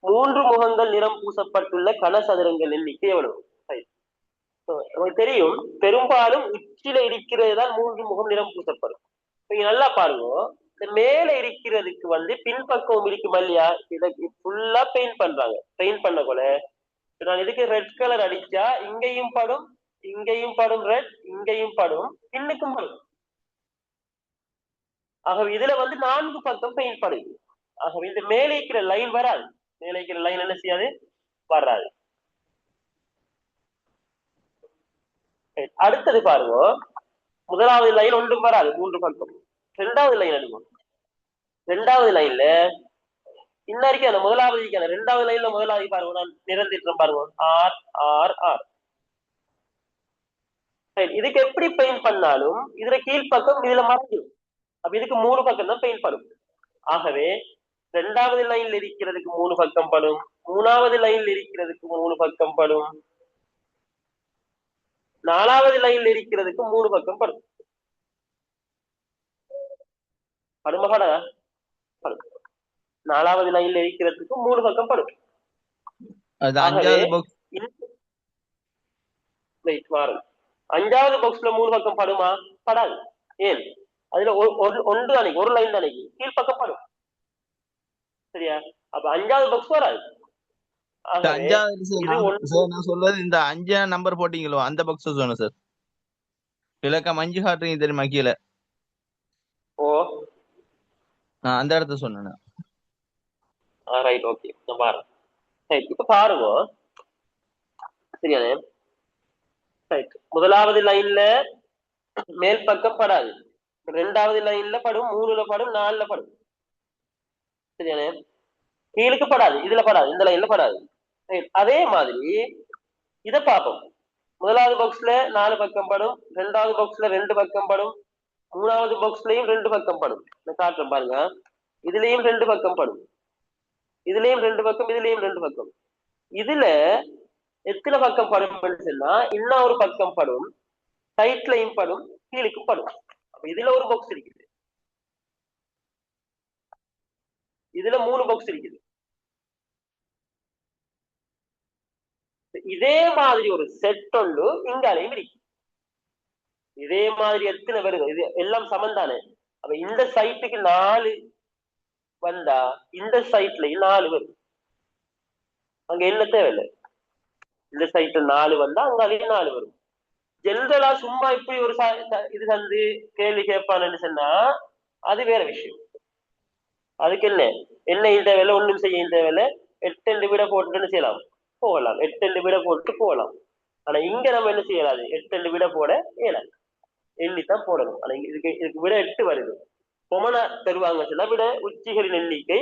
3 முகங்கள் நிறம் பூசப்பட்டுள்ள கனசதுரங்கள் எண்ணிக்கை எவ்வளவு? நமக்கு தெரியும், பெரும்பாலும் உச்சில இருக்கிறது தான் 3 முகம் நிறம் பூசப்படும். நீங்க நல்லா பாருங்க, இந்த மேல இருக்கிறதுக்கு வந்து பின்பக்கம் இருக்கும் இல்லையா, இதை ஃபுல்லா பெயிண்ட் பண்றாங்க. பெயிண்ட் பண்ண போல நான் இதுக்கு ரெட் கலர் அடிச்சா இங்கேயும் படும், இங்கேயும் படும் ரெட், இங்கேயும் படும், பின்னுக்கும் படும். ஆகவே இதுல வந்து 4 பக்கம் பெயிண்ட் படுது. ஆகவே இந்த மேலே இருக்கிற லைன் வராது. மேலே இருக்கிற லைன் என்ன செய்யாது, வராது. அடுத்தது பாருங்க, முதலாவது லைன் ஒன்றும் வராது, 3 பக்கம். ரெண்டாவது லைன் எடுக்கும். ரெண்டாவது லைன்ல இன்ன வரைக்கும் அந்த முதலாவது ரெண்டாவது லைன்ல முதலாவது பாருங்க, நான் நிறந்திட்டேன் பாருங்க, ஆர் ஆர் ஆர். இதுக்கு எப்படி பெயிண்ட் பண்ணாலும் இதுல கீழ்பக்கம் இதுல மறைஞ்சிடும். அப்ப இதுக்கு 3 பக்கம் தான் பெயிண்ட் படும். ஆகவே ரெண்டாவது லைன்ல இருக்கிறதுக்கு 3 பக்கம் படும், மூணாவது லைன்ல இருக்கிறதுக்கு 3 பக்கம் படும், நாலாவது லைன்ல இருக்கிறதுக்கு 3 பக்கம் படும். படுமா படா? படும். நாலாவது லைன்ல இருக்கிறதுக்கு 3 பக்கம் படும். அது அஞ்சாவது பாக்ஸ். அஞ்சாவது பாக்ஸ்ல 3 பக்கம் படுமா? படாது. ஏன்? அதுல ஒன்று அன்னைக்கு ஒரு லைன் அன்னைக்கு கீழ்பக்கம் படும். சரியா? அப்ப அஞ்சாவது பாக்ஸ் வராது. நான் சொல்றது இந்த 5 நம்பர் போட்டீங்களோ அந்த பாக்ஸ் சொன்னேன் சார். விளக்கம் 5 காட்டுறீங்க தெரியுமா கீழே? ஓ, அந்த இடத்த சொன்னேன். ரைட், ஓகே, நான் பாருங்க. இப்ப பாருங்க, சரியானே? ரைட், முதலாவது லைன்ல மேல் பக்கம் படாது, ரெண்டாவது லைன்ல படும், 3ல படும், 4ல படும். சரியானே? கீழுக்கு படாது, இதுல படாது, இந்த லைன்ல படாது. அதே மாதிரி இத பார்ப்போம். முதலாவது பாக்ஸ்ல 4 பக்கம் படும், ரெண்டாவது பாக்ஸ்ல 2 பக்கம் படும், மூணாவது பாக்ஸ்லயும் 2 பக்கம் படும். நான் காட்டுறேன் பாருங்க. இதுலயும் 2 பக்கம் படும், இதுலயும் 2 பக்கம், இதுலயும் 2 பக்கம். இதுல எத்தனை பக்கம் படும் சொன்னா, இன்னும் ஒரு பக்கம் படும், சைட்லையும் படும், கீழுக்கும் படும். அப்ப இதுல ஒரு பாக்ஸ் இருக்குது, இதுல 3 பாக்ஸ் இருக்குது. இதே மாதிரி ஒரு செட் ஒன்று இங்காலையும் இருக்கு. இதே மாதிரி எத்தனை வருது, இது எல்லாம் சமந்தானே. அப்ப இந்த சைட்டுக்கு 4 வந்தா இந்த சைட்லயும் 4 வரும். அங்க என்ன தேவையில்லை, இந்த சைட்ல 4 வந்தா அங்காலையும் 4 வரும். ஜென்ரலா சும்மா இப்படி ஒரு இது வந்து கேள்வி கேட்பான்னு சொன்னா அது வேற விஷயம். அதுக்கு என்ன தேவையில்லை, ஒண்ணும் செய்ய தேவையில்லை. 8 விட போட்டுன்னு செய்யலாம், போகலாம். 8 விட போட்டு போகலாம். ஆனா இங்க நம்ம என்ன செய்யலாது, 8 விட போட இயலாது, எண்ணித்தான் போடணும். ஆனா இதுக்கு விட 8 வருது. பொமன தருவாங்க சொன்னா விட உச்சிகளின் எண்ணிக்கை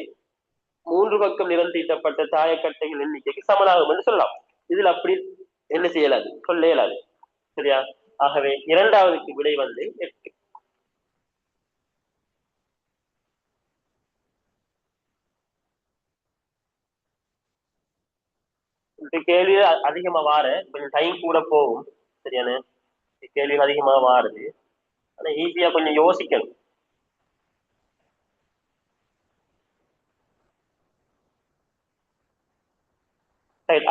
3 பக்கம் நிறம் தீட்டப்பட்ட தாயக்கட்டைகள் எண்ணிக்கைக்கு சமனாகும் என்று சொல்லலாம். இதுல அப்படி என்ன செய்யலாது, சொல்ல இயலாது. சரியா? ஆகவே இரண்டாவதுக்கு விடை வந்து 8. கேள்வி அதிகமா வார கொஞ்சம் டைம் கூட போகும். சரியான? கேள்வி அதிகமா வாருது, ஆனா ஈஸியா கொஞ்சம் யோசிக்கணும்.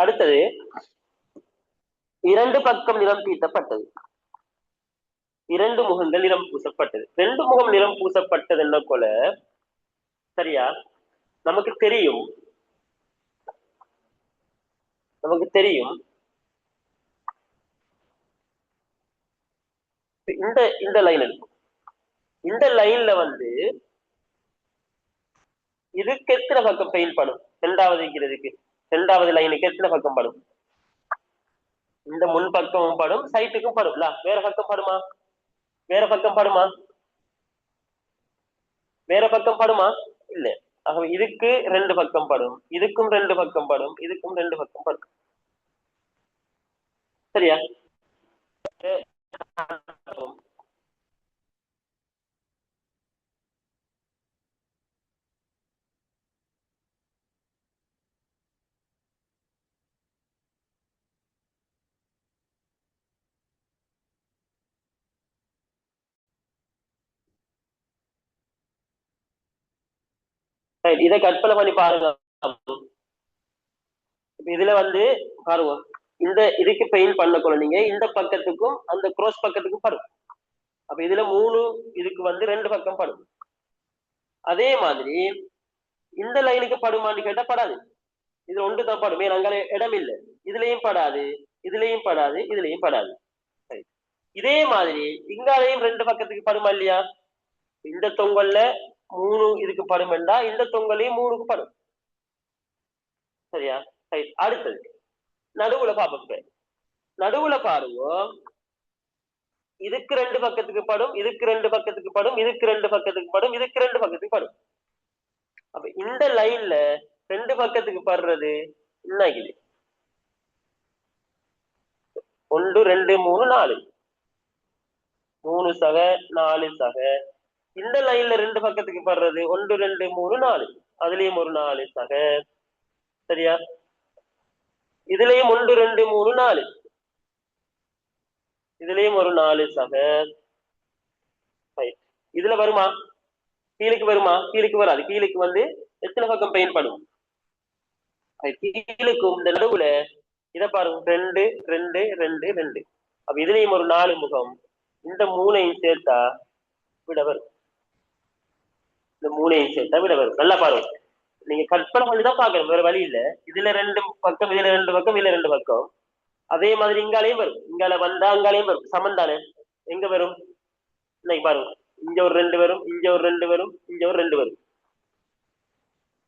அடுத்தது 2 பக்கம் நிறம் தீட்டப்பட்டது, 2 முகங்கள் நிறம் பூசப்பட்டது. 2 முகம் நிறம் பூசப்பட்டது என்ன போல? சரியா? நமக்கு தெரியும் இந்த லைன் இருக்கும். இந்த லைன்ல வந்து இதுக்கு எத்தனை பக்கம் பெயிண்ட் படும்? ரெண்டாவது லைனுக்கு எத்தனை பக்கம் படும்? இந்த முன் பக்கமும் படும், சைட்டுக்கும் படும்ல. வேற பக்கம் படுமா? வேற பக்கம் படுமா? இல்ல. ஆகவே இதுக்கு 2 பக்கம் படும், இதுக்கும் 2 பக்கம் படும், இதுக்கும் 2 பக்கம் படும். சரியா? இதை கற்பனை பண்ணி பாருங்க. இதுல வந்து பாருங்க, இந்த இதுக்கு பெயிண்ட் பண்ணக்குள்ள நீங்க இந்த பக்கத்துக்கும் அந்த க்ரோஸ் பக்கத்துக்கும் படும். அப்ப இதுல 3, இதுக்கு வந்து 2 பக்கம் படும். அதே மாதிரி இந்த லைனுக்கு படுமான்னு கேட்டா படாது, இது ஒன்று தான் படும். ஏன் அங்க இடம் இல்லை. இதுலயும் படாது, இதுலயும் படாது, இதுலயும் படாது. இதே மாதிரி இங்காலையும் ரெண்டு பக்கத்துக்கு படுமா இல்லையா? இந்த தொங்கல்ல 3 இதுக்கு படுமெண்டா இந்த தொங்கலையும் 3க்கு படும். சரியா? ரைட். அடுத்தது நடுவுல பாப்போம். நடுவுல பாருங்க, இதுக்கு ரெண்டு பக்கத்துக்கு படும், இதுக்கு ரெண்டு பக்கத்துக்கு படும், இதுக்கு ரெண்டு பக்கத்துக்கு படும், இதுக்கு ரெண்டு பக்கத்துக்கு படும். அப்ப இந்த லைன்ல ரெண்டு பக்கத்துக்கு படுறது என்ன ஆகுது? 1 2 3 4 3 சக 4 சக. இந்த லைன்ல ரெண்டு பக்கத்துக்கு படுறது 1 2 3 4, அதுலயும் ஒரு 4 சக. சரியா? இதுலயும் 1 2 3 4, இதுலயும் ஒரு 4 சக. இதுல வருமா? கீழுக்கு வருமா? கீழுக்கு வராது. கீழுக்கு வந்து எத்தனை பக்கம் பெயின் படும்? கீழுக்கும் இந்த நடுவுல இதை பாருங்க, 2 2 2 2. அப்ப இதுலயும் ஒரு 4 முகம். இந்த 3ஐயும் சேர்த்தா விட வரும். இந்த 3ஐயும் சேர்த்தா விட வரும். நல்லா பாருங்க, நீங்க கற்பனை பண்ணிதான் பாக்கணும், வேற வழி இல்ல. இதுல ரெண்டு பக்கம், இதுல ரெண்டு பக்கம், இதுல ரெண்டு பக்கம். அதே மாதிரி இங்காலையும் வரும். இங்கால வந்தா அங்காலையும் வரும். சமந்தானே? எங்க வரும்? இன்னைக்கு பாருங்க, இங்க ஒரு 2 வரும், இங்க ஒரு 2 வரும், இங்க ஒரு 2 வரும்.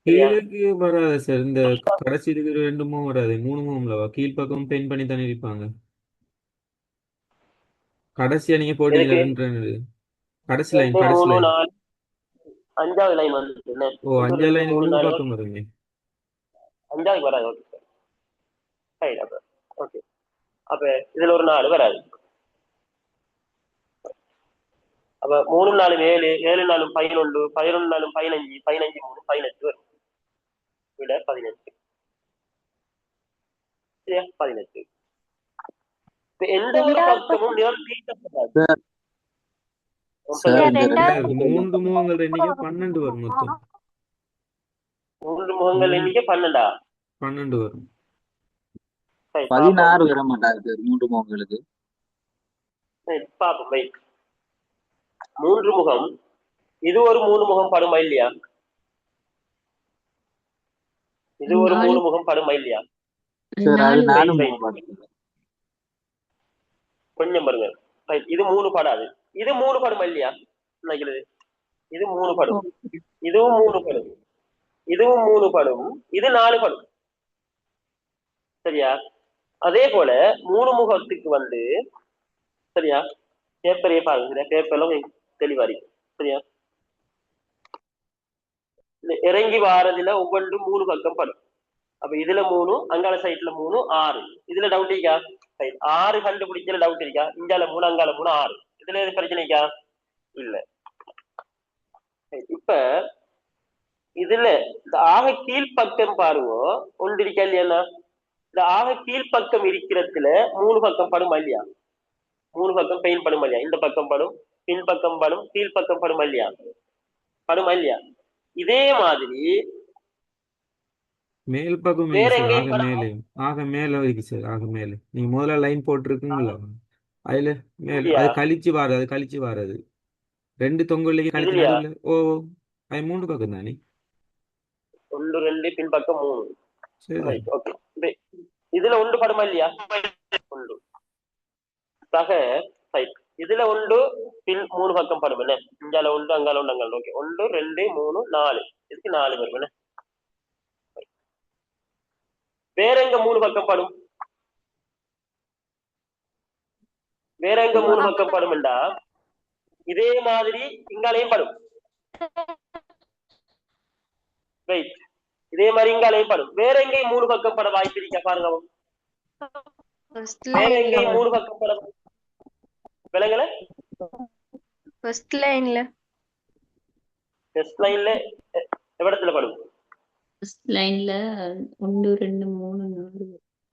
கீழுக்கு வராது சார். இந்த கடைசி இருக்கிற 2 முகம் வராது, 3 முகம்லவா? கீழ்ப்பக்கம் பெயிண்ட் பண்ணி தானே இருப்பாங்க. கடைசியா நீங்க போட்டீங்களா? எதுக்கு? 2 கடைசி 2 லைன், கடைசி 3 லைன். 4 5வது லைன் வந்துட்டு என்ன? ஓ, 1 5 2 லைன் 3 உள் 4 பக்கம் வருங்க. 5வது வராது. Okay right. அப்ப ஓகே, அப்ப இதுல ஒரு 4 வராது. அப்ப 3 4 7, 7 4 11, 11 4 15, 15 3 18 வரும். விட 18. சரியா? 18. இப்ப எந்த ஒரு பக்கமும் நிறம் தீட்டப்படாது. சார் இந்த சார், ரெண்டாவது 3 முகங்கள் எண்ணிக்கை 12 வரும் மொத்தம். 3 முகங்கள் எண்ணிக்கை 12ஆ? 12 வரும். சரி, 16 வர மாட்டாங்க சார் 3 முகங்களுக்கு. பாப்போம். ரைட். 3 முகம், இது ஒரு 3 முகம் படுமா இல்லையா? இது ஒரு 3 முகம் படுமா இல்லையா? சார் அது 4 ரைட். முகம் பாருங்க. கொஞ்சம் பாருங்க. ரைட். இது 3 படாது. இது 3 படுமா இல்லையா? நினைக்கிறது இது 3 படும், இதுவும் 3 படும், இதுவும் 3 படும், இது 4 படும். சரியா? அதே போல 3 முகத்துக்கு வந்து, சரியா, பேப்பரையே பாருங்க, பேப்பர்லாம் தெளிவா இருக்கு. சரியா? இந்த இறங்கி வாரதுல ஒவ்வொன்றும் 3 பக்கம் படும். அப்ப இதுல 3, அங்கால சைட்ல 3, 6. இதுல டவுட் இருக்கா? 6 கண்டுபிடிக்கல டவுட் இருக்கா? இங்கால 3, அங்கால 3, 6. இதுல எது பிரச்சனை இருக்கா? இல்ல. இப்ப இதுல இந்த ஆக கீழ்பக்கம் பாருங்க, ஒன்று இருக்கா இல்லையா? இந்த ஆக கீழ்பக்கம் இருக்கிறதுல 3 பக்கம் படுமா இல்லையா? 3 பக்கம் பெயின் படுமா இல்லையா? இந்த பக்கம் படும், பின்பக்கம் படும், கீழ்பக்கம் படுமா இல்லையா? படுமா இல்லையா? இதே மாதிரி மேல் பக்கம் வேற சார், எங்கேயும் ஆக மேலே, ஆக மேல இருக்கு சார். ஆக மேலே நீங்க முதல்ல லைன் போட்டிருக்குங்களா? அதுல மேல இல்லையா? அது கழிச்சு வாரது, அது கழிச்சு வாரது. 2 தொங்கல்லையும் கழிச்சு இதுலயா? நடுவுல. ஓ, அது 3 பக்கம் தானே? 1 2 பின்பக்கம் 3. சரி. ரைட். ஓகே. இதுல ஒன்று படுமா இல்லையா? ஒன்று சக. ரைட். இதுல ஒன்று பின் 3 பக்கம் படும் என்ன? இங்கால ஒன்று, அங்கால ஒன்று, அங்கால. ஓகே. 1 2 3 4, இதுக்கு 4 வரும் என்ன? வேற எங்க 3 பக்கம் படும்? வேற எங்க 3 பக்கம் படும்டா, இதே மாதிரி இங்காலையும் படும். ரைட். இதே மாதிரி இங்காலையும் படும். வேற எங்கேயும் 3 பக்கம் பட வாய்ப்பு இருக்கா பாருங்க. வேற எங்கேயும் 3 பக்கம் பட விலங்கல? ஃபர்ஸ்ட் லைன்ல ஃபர்ஸ்ட் லைன்ல எவ்வளத்துல படும்? ஃபர்ஸ்ட் லைன்ல 1 2 3 4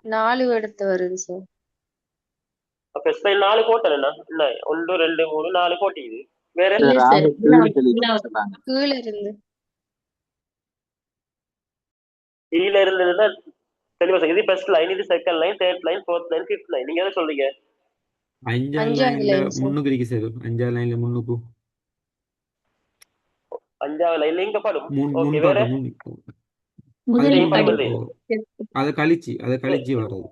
4 இடத்து வருது சார். ஃபர்ஸ்ட் லைன் 4 கோட்டல் என்ன? 1 2 3 4 கோட்டிக்குது. வேற இல்ல சார் சார், ஆக கீழே தெளிவாக சொல்றாங்க. கீழ இருந்து கீழ இருந்ததுன்னா தெளிவா இது ஃபர்ஸ்ட் லைன், இது second line, third line, fourth line, fifth line. நீங்க எதை சொல்றீங்க? 5ஆம் அஞ்சாவது லைன்ல லைன் சார். முன்னுக்கு இருக்கு சார். 5ஆம் லைன்ல முன்னுக்கு 5வது லைன்ல இங்க படும். முன் ஓகே. வேற பக்கம் முன்னுக்கு. முதல் இதுலயும் படி படுது. அதை கழிச்சு வர்றது,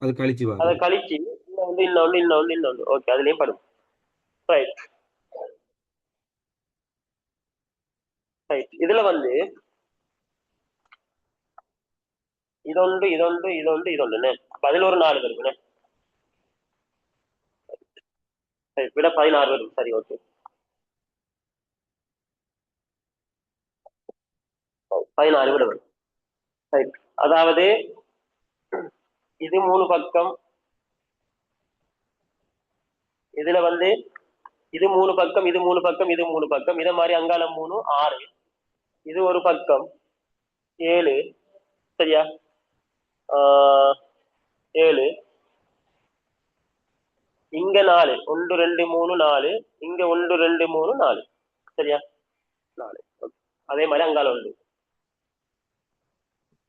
அது கழிச்சு அதை வர்றது. கழிச்சு இன்னொன்று ஓகே அதுலயும் படும். Right right. இதுல வந்து இதொன்று பதில் ஒரு 4 வருதுண்ணே. விட 16 வரும். சரி ஓகே 16 விட வரும். ரைட். அதாவது இது 3 பக்கம், இதுல வந்து இது 3 பக்கம், இது 3 பக்கம், இது 3 பக்கம், இத மாதிரி அங்கால 3 6, இது ஒரு பக்கம் 7, சரியா? 7, இங்க 4, 1 2 3 4, இங்க 1 2 3 4, சரியா? 4. அதே மாதிரி அங்கால உண்டு.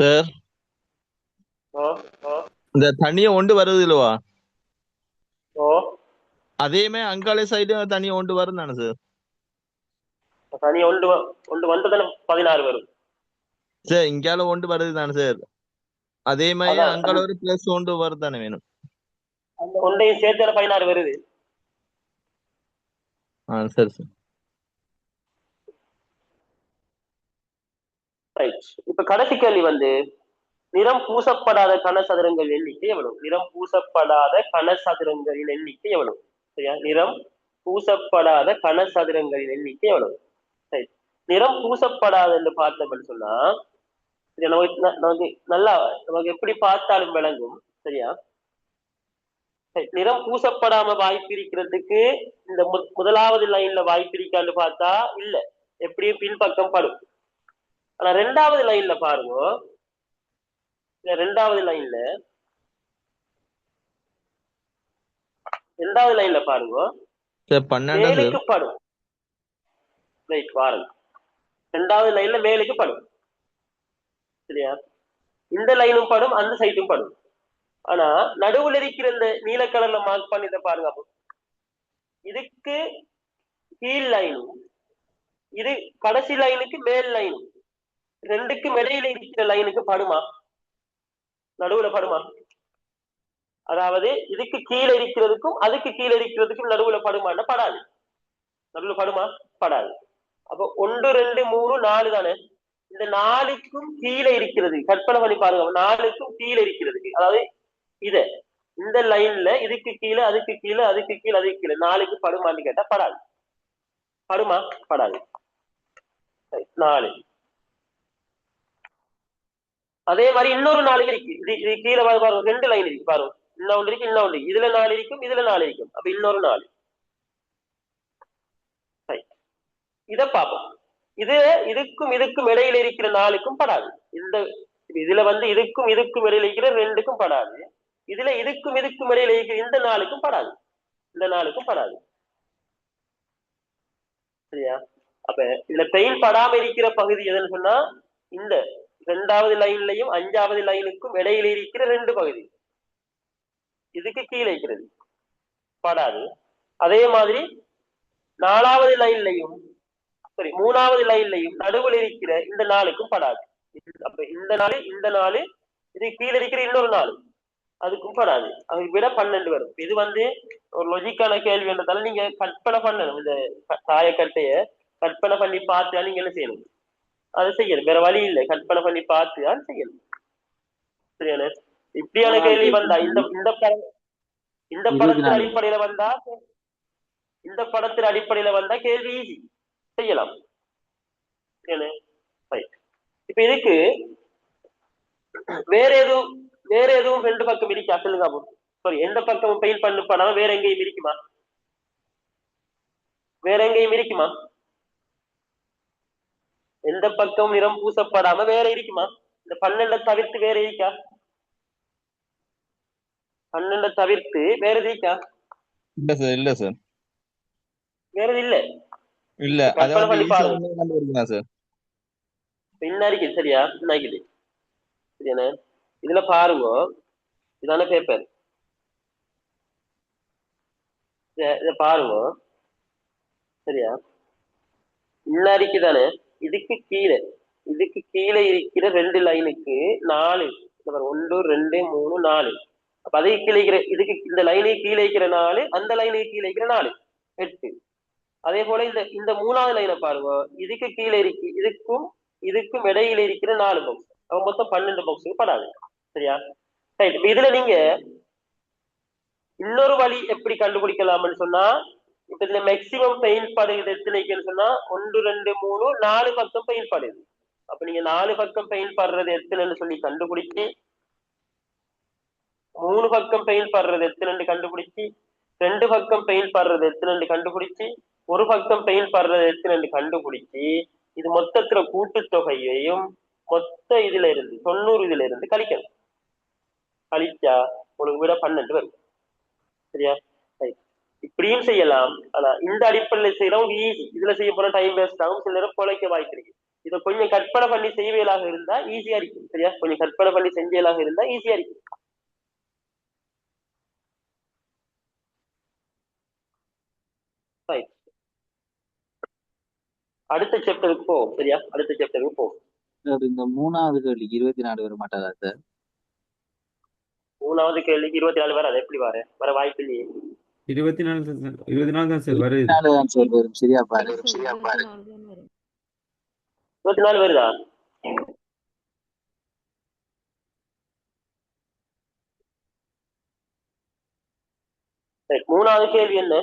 சார் ஓ ஓ இந்த தனியா ஒன்று வருது இல்லவா, ஓ அதே மாதிரி அங்காள சைடு தனியா ஒன்று வரும் தானே சார்? தனியா ஒன்று வந்ததானே 16 வரும். சார் இங்கால ஒன்று வருது தானே சார்? அதே மாதிரி அதான் அங்கால ஒரு பிளஸ் ஒன்று வருது தானே வேணும்? அந்த ஒன்றையும் சேர்த்து 16 வருது. சரி சார். ரைட். இப்ப கடைசி கேள்வி வந்து நிறம் பூசப்படாத கனசதுரங்கள் எண்ணிக்கை எவ்வளவு? நிறம் பூசப்படாத கனசதுரங்களின் எண்ணிக்கை எவ்வளவு? சரியா? நிறம் பூசப்படாத கனசதுரங்களின் எண்ணிக்கை எவ்வளவு? சரி. நிறம் பூசப்படாத என்று பார்த்தோம்னு சொன்னா நமக்கு நல்லா நமக்கு எப்படி பார்த்தாலும் விளங்கும். சரியா? நிறம் பூசப்படாம வாய்ப்பு இருக்கிறதுக்கு இந்த முதலாவது லைன்ல வாய்ப்பு இருக்கான்னு பார்த்தா இல்ல, எப்படியும் பின்பக்கம் படும். ஆனா ரெண்டாவது லைன்ல பாருங்க, ரெண்டாவது லைன்ல பாருங்க மேலுக்கு படும். ரைட் பாருங்க, ரெண்டாவது லைன்ல மேலுக்கு படும். சரியா? இந்த லைனும் படும், அந்த சைடும் படும். ஆனா நடுவுல இருக்கிற இந்த நீல கலர்ல மார்க் பண்ணிட்ட பாருங்க, அப்போ இதுக்கு கீழ் லைனும் இது கடைசி லைனுக்கு மேல் லைனும் ரெண்டுக்கும் இடையில இருக்கிற லைனுக்கு படுமா? நடுவுல படுமா? அதாவது இதுக்கு கீழே இருக்கிறதுக்கும் அதுக்கு கீழே இருக்கிறதுக்கும் நடுவுல படுமான்னா படாது. நடுவுல படுமா? படாது. அப்போ 1 2 3 4 தானே. இந்த 4க்கும் கீழே இருக்கிறது கற்பனை பண்ணி பாருங்க, 4க்கும் கீழே இருக்கிறதுக்கு, அதாவது இத இந்த லைன்ல இதுக்கு கீழே அதுக்கு கீழே அதுக்கு கீழே அதுக்கு கீழே 4க்கு படுமான்னு கேட்டா படாது. படுமா? படாது. 4. அதே மாதிரி இன்னொரு 4 இருக்கு. இது கீழே பாருங்க, 2 லைன் இருக்கு பாருங்க, இன்னொன்று இருக்கு இன்னொன்று, இதுல 4 இருக்கும் இதுல 4 இருக்கும். அப்ப இன்னொரு 4. இத பார்ப்போம். இது இதுக்கும் இதுக்கும் இடையில இருக்கிற 4க்கும் படாது. இந்த இதுல வந்து இதுக்கும் இதுக்கும் இடையில இருக்கிற 2க்கும் படாது. இதுல இதுக்கும் இதுக்கும் இடையில இருக்கிற இந்த 4க்கும் படாது. இந்த 4க்கும் படாது. சரியா? அப்ப இதுல பெயின் படாம இருக்கிற பகுதி எதுன்னு சொன்னா இந்த 2வது லைன்லயும் 5வது லைனுக்கும் இடையில இருக்கிற 2 பகுதி, இதுக்கு கீழே இருக்கிறது படாது. அதே மாதிரி 4வது லைன்லையும் சரி 3வது லைன்லையும் நடுவில் இருக்கிற இந்த 4க்கும் படாது. அப்ப இந்த 4 இது கீழே இருக்கிற இன்னொரு 4 அதுக்கும் படாது. அது விட 12 வரும். இது வந்து ஒரு லொஜிக்கான கேள்வி என்றதால நீங்க கற்பனை பண்ணணும். இந்த சாயக்கட்டைய கற்பனை பண்ணி பார்த்து நீங்க என்ன செய்யணும், அதை செய்யணும். வேற வழி இல்லை, கற்பனை பண்ணி பார்த்து தான் செய்யணும். சரியான இப்படியான கேள்வி வந்தா இந்த படத்தின் அடிப்படையில வந்தா கேள்வி ஈஸி செய்யலாம். இப்ப இதுக்கு வேற எதுவும் 2 பக்கம் இருக்கா சொல்லுங்க. சாரி, எந்த பக்கமும் பெயில் பண்ணப்படாம வேற எங்கேயும் இருக்குமா? வேற எங்கேயும் இருக்குமா? எந்த பக்கம் நிறம் பூசப்படாம வேற இருக்குமா? இந்த 12 தவிர்த்து வேற இருக்கா? 12 தவிர்த்து வேற இருக்கா? இல்ல சார் வேற இல்ல. இல்ல கற்பனை பண்ணி பாருங்க. பின்னாடி சரியா பின்னாடி சரியான இதுல பாருங்க, இதான பேப்பர், இத பாருங்க. சரியா? இன்னாரிக்கு தானே. இதுக்கு கீழே இருக்கிற 2 லைனுக்கு 4 1 2 3 4 அப்ப அதை கீழே இருக்கிற இதுக்கு இந்த லைனுக்கு கீழே இருக்கிற 4, அந்த லைனுக்கு கீழே இருக்கிற 4, 8. அதே போல இந்த இந்த 3வது லைனை பாருங்க, இதுக்கு கீழே இருக்கு, இதுக்கும் இடையில இருக்கிற 4 பாக்ஸ், அப்ப மொத்தம் 12 பாக்ஸுக்கு படாது. சரியா? ரைட். இப்ப இதுல நீங்க இன்னொரு வழி எப்படி கண்டுபிடிக்கலாம்னு சொன்னா, இப்ப இதுல மேக்சிமம் பயன்பாடு எத்தனைக்குன்னு சொன்னா 1 2 3 4 பக்கம் பயன்பாடு. அப்ப நீங்க 4 பக்கம் பயன்பாடுறது எத்தனைன்னு சொல்லி கண்டுபிடிச்சு, 3 பக்கம் பயன்பாடுறது எத்தனைன்னு கண்டுபிடிச்சு, 2 பக்கம் பயன்பாடுறது எத்தனைன்னு கண்டுபிடிச்சு, ஒரு பக்கம் பயன்பாடுறது எத்தனைன்னு கண்டுபிடிச்சு, இது மொத்தத்துல கூட்டுத்தொகையையும் மொத்த இதுல இருந்து 90 இதுல இருந்து கழிக்கணும். கழிச்சா உங்களுக்கு விட 12 வரும். சரியா? இப்படியும் செய்யலாம். ஆனா இந்த அடிப்படையில் செய்யறோம் ஈஸி. இதுல செய்ய போற டைம் வேஸ்ட் ஆகும், சில நேரம் பொழைக்க வாய்ப்பு இருக்கு. இதை கொஞ்சம் கற்பனை பண்ணி செய்வியலாக இருந்தா ஈஸியா இருக்கும். சரியா? கொஞ்சம் கற்பனை பண்ணி செஞ்சலாக இருந்தா ஈஸியா இருக்கும். அடுத்த சாப்டருக்கு போவோம். சரியா? அடுத்த சாப்டருக்கு போவோம். இந்த 3வது கேள்விக்கு 24 வர மாட்டாதா சார்? 3வது கேள்விக்கு 24 வர, அது எப்படி வர வாய்ப்பு இல்லையே. 24 தான் சார் வருது. 24 தான் சார் வரும். சரியா பாரு. 24 வருதா? சரி, 3வது கேள்வி என்ன?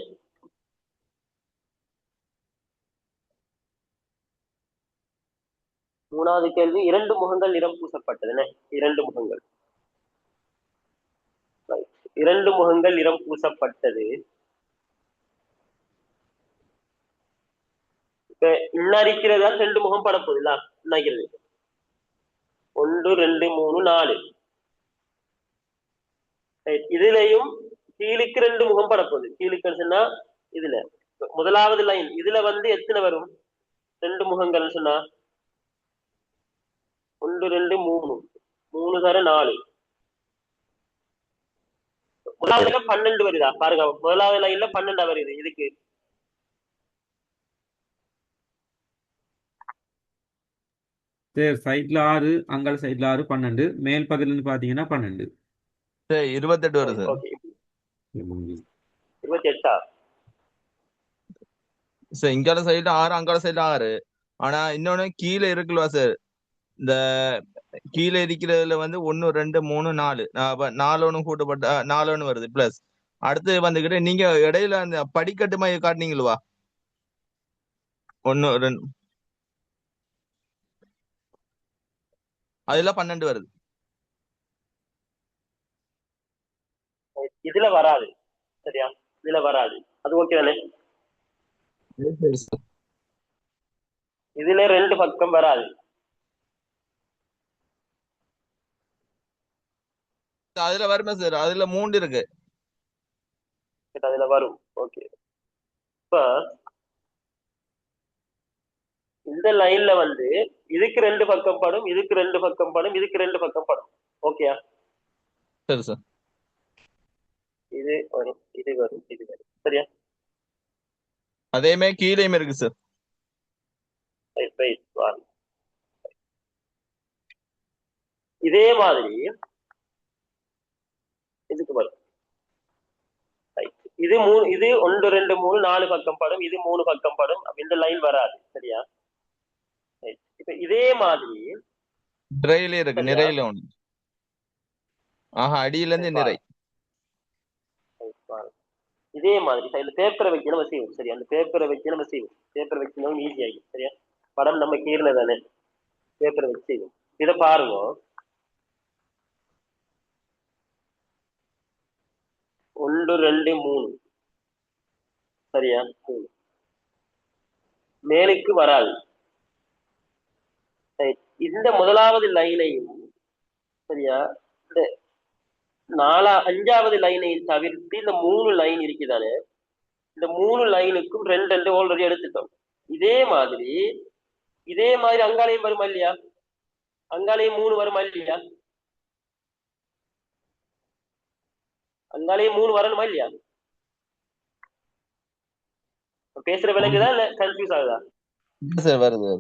மூணாவது கேள்வி, 2 முகங்கள் நிறம் பூசப்பட்டது. 2 முகங்கள், 2 முகங்கள் நிறம் பூசப்பட்டது. இப்ப இன்னிக்கிறதா 2 முகம் படப்போகுதுல்ல, இன்னிக்கிறது 1 2 3 4. இதுலயும் கீழுக்கு 2 முகம் படப்போகுது. கீழுக்கு சொன்னா இதுல முதலாவது லைன் இதுல வந்து எத்தனை வரும்? 2 முகங்கள் சொன்னா 1 2 3 3 தர 4. முதலாவதுல 12 வருதா பாருங்க. முதலாவது லைன்ல 12 வருது. இதுக்கு சரி, சைட்ல 6, அங்கால சைட்ல 6 12, மேல் பக்கத்துல இருந்து பாத்தீங்கன்னா 12. சரி 28 வருது சார். ஓகே, 28. சார் இங்கால சைடுல 6, அங்கால சைடுல 6. ஆனா இன்னொன்னு கீழே இருக்குல்வா சார், இந்த கீழே இருக்கிறதுல வந்து 1 2 3 4 4 ஒன்று கூட்டப்பட்ட 4 ஒன்று வருது பிளஸ். அடுத்து வந்துகிட்டு நீங்க இடையில அந்த படிக்கட்டு மாதிரி காட்டினீங்களா 1 2, அதுல 12 வருது. இதுல வராது. சரியா? இதுல வராது. அது ஓகே தானே? இதுல 2 பக்கம் வராது. அதுல வருமே சார், அதுல 3 இருக்கு. அதுல வரும். ஓகே. இப்ப இந்த லைன்ல வந்து இதுக்கு 2 பக்கம் படும், இதுக்கு 2 பக்கம் படும், இதுக்கு 2 பக்கம் படும். ஓகேயா? சரி சார். இது வரும், இது வரும், இது வரும். சரியா? அதே மாதிரி கீழேயும் இருக்கு சார். இதே மாதிரி இதுக்கு வரும். இது 1 2 3 4 பக்கம் படும், இது 3 பக்கம் படும். இந்த லைன் வராது. சரியா? இப்ப இதே மாதிரி நிறையில இருக்கு, நிறையில ஒண்ணு. அடியில இருந்து நிறை. இதே மாதிரி சைடுல பேப்பரை வச்சு நம்ம செய்வோம். சரியா? அந்த பேப்பரை வச்சு நம்ம செய்வோம். பேப்பரை வச்சு நம்ம ஈஸி ஆகிடும். சரியா? படம் நம்ம கீழே தானே, பேப்பரை வச்சு செய்வோம். இதை பாருங்க. 1 2 3. சரியா? மேலுக்கு வராது. இந்த முதலாவது லைனையும் சரியா, இந்த 5வது லைனையும் தவிர்த்து இந்த 3 லைன் இருக்குதானே, இந்த 3 லைனுக்கும் 2 2 ஆல்ரெடி எடுத்துட்டோம். இதே மாதிரி அங்காலையும் வருமா இல்லையா? அங்காலையும் 3 வருமா இல்லையா? அங்காலையும் 3 வரணுமா இல்லையா? பேசுற விலங்குதா இல்ல கன்ஃபியூஸ் ஆகுதா? வருது.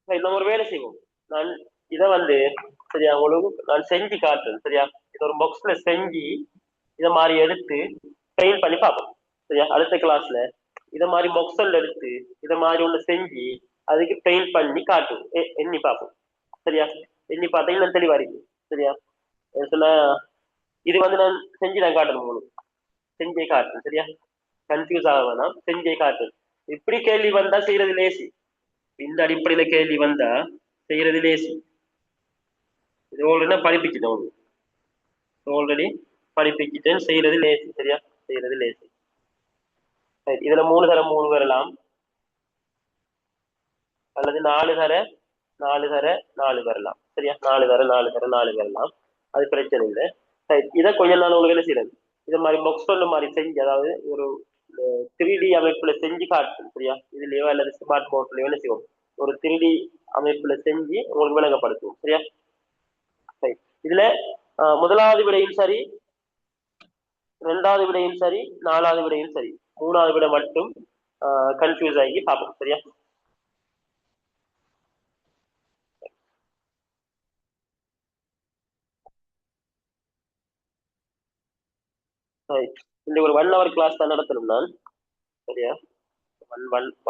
நம்ம ஒரு வேலை செய்வோம். நான் இதை வந்து சரியா உங்களுக்கு நான் செஞ்சு காட்டுறேன். சரியா? இது ஒரு பாக்ஸ்ல செஞ்சு இதை மாதிரி எடுத்து பெயிண்ட் பண்ணி பார்ப்போம். சரியா? அடுத்த கிளாஸ்ல இதை மாதிரி பாக்ஸல் எடுத்து இதை மாதிரி ஒண்ணு செஞ்சு அதுக்கு பெயிண்ட் பண்ணி காட்டும், எண்ணி பார்ப்போம். சரியா? எண்ணி பார்த்தீங்கன்னா தெளிவா இருக்கு. சரியா? சொன்னா இது வந்து நான் செஞ்சு நான் காட்டணும், மூணு செஞ்சே காட்டுறேன். சரியா? கன்ஃபியூஸ் ஆக வேணாம், செஞ்சே காட்டுறேன். இப்படி கேள்வி வந்தா செய்யறது லேசி. இந்த அடிப்படையில கேள்வி வந்தா செய்யறது லேசி. இது ஆல்ரெடி படிப்பிச்சுட்டேன், ஆல்ரெடி படிப்பிச்சுட்டேன். செய்யறது லேசி. சரியா? செய்யறது லேசி. இதுல 3 தர 3 வரலாம், அல்லது 4 தர 4 வரலாம். சரியா? 4 தர 4 வரலாம், அது பிரச்சனை இல்லை. இதை கொஞ்ச நாள் உங்களுக்கு என்ன செய்யறது, இது மாதிரி பாக்ஸ் மாதிரி செஞ்சு, அதாவது ஒரு 3D அமைப்புல செஞ்சு காட்டும். சரியா? இதுலயோ அல்லது ஸ்மார்ட் போர்ட்லயோ என்ன செய்வோம், ஒரு 3D அமைப்புல செஞ்சு உங்களுக்கு விளங்கப்படுத்துவோம். சரியா? இதுல முதலாவது விடையும் சரி, 2வது விடையும் சரி, 4வது விடையும் சரி, 3வது விடை மட்டும் கன்ஃபியூஸ் ஆகி பார்ப்போம். சரியா? இந்த ஒரு 1 hour கிளாஸ் தான் நடத்தணும் நான். சரியா?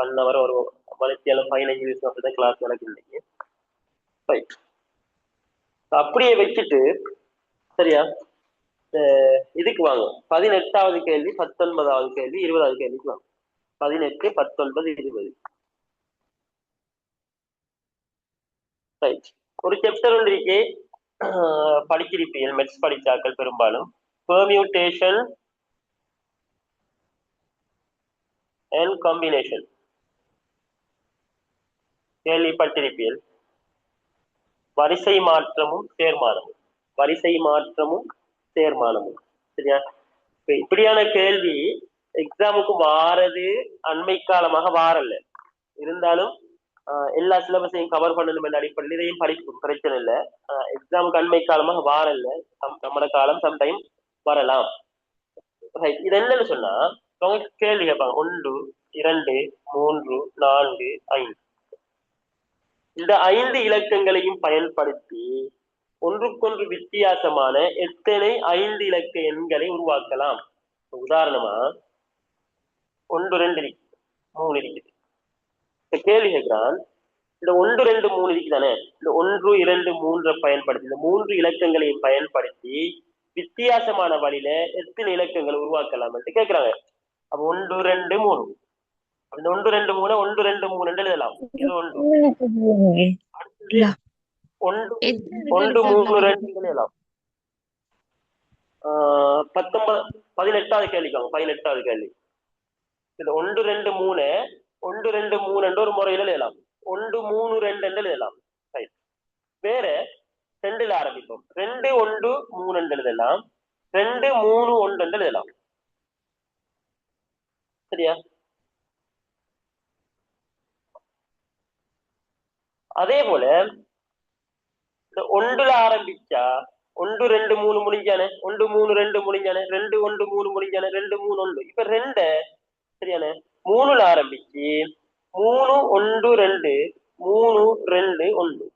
1 hour ஒரு மணித்தியாலும் 15 நிமிஷம் தான் கிளாஸ் நடக்குது. அப்படியே வச்சுட்டு சரியா இதுக்கு வாங்க. 18வது கேள்வி, 19வது கேள்வி, 20வது கேள்விக்கு வாங்க. 18, 19, 20. ஒரு சாப்டர் ஒன்று இருக்கே, படிச்சிருப்பீர்கள், மெட்ஸ் படிச்சாக்கள் பெரும்பாலும். பெர்மியூட்டேஷன் அண்ட் காம்பினேஷன் கேள்விப்பட்டிருப்பீர்கள். வரிசை மாற்றமும் சேர்மானமும், வரிசை மாற்றமும் சேர்மானமும். சரியா? இப்படியான கேள்வி எக்ஸாமுக்கு வாரது அண்மை காலமாக வாரல்ல, இருந்தாலும் எல்லா சிலபஸையும் கவர் பண்ணணும் என்ற அடிப்படையில் இதையும் படிக்கும், பிரச்சனை இல்லை. எக்ஸாமுக்கு அண்மை காலமாக வாரல்ல, நம்மளோட காலம் சம்டைம் வரலாம். இது என்னன்னு சொன்னா கேள்வி கேட்பாங்க, 1, 2, 3, 4, 5. இந்த 5 இலக்கங்களையும் பயன்படுத்தி ஒன்றுக்கொன்று வித்தியாசமான எத்தனை 5 இலக்க எண்களை உருவாக்கலாம். உதாரணமா 1, 2 இருக்கு, 3 இருக்குது. கேள்வி கேட்கிறான், இந்த 1, 2, 3 இருக்குதானே, இந்த 1, 2, 3 பயன்படுத்தி, இந்த 3 இலக்கங்களையும் பயன்படுத்தி வித்தியாசமான வழியில எத்தனை இலக்கங்களை உருவாக்கலாம் என்று கேட்கிறாங்க. அப்ப 1, 2, 3, இந்த 1, 2, 3 1, 2, 3 எழுதலாம். இது 1, 1, 3, 2 எழுதலாம். 18வது கேள்விக்காங்க. 18வது கேள்வி, இது 1, 2, 3 1, 2, 3 என்ற ஒரு முறையில எழுதலாம். 1, 3, 2 என்று எழுதலாம். வேற 2ல ஆரம்பிப்போம். 2, 1, 3 என்று எழுதலாம். 2, 3, 1 என்று எழுதலாம். சரியா? அதே போல இந்த 1ல ஆரம்பிச்சா 1, 2, 3 முடிஞ்சானே, 1, 3, 2 முடிஞ்சானே, 2, 1, 3 முடிஞ்சானே, 2, 3, 1. இப்ப 2 சரியானே 3ல ஆரம்பிச்சு 3, 1, 2, 3, 2, 1.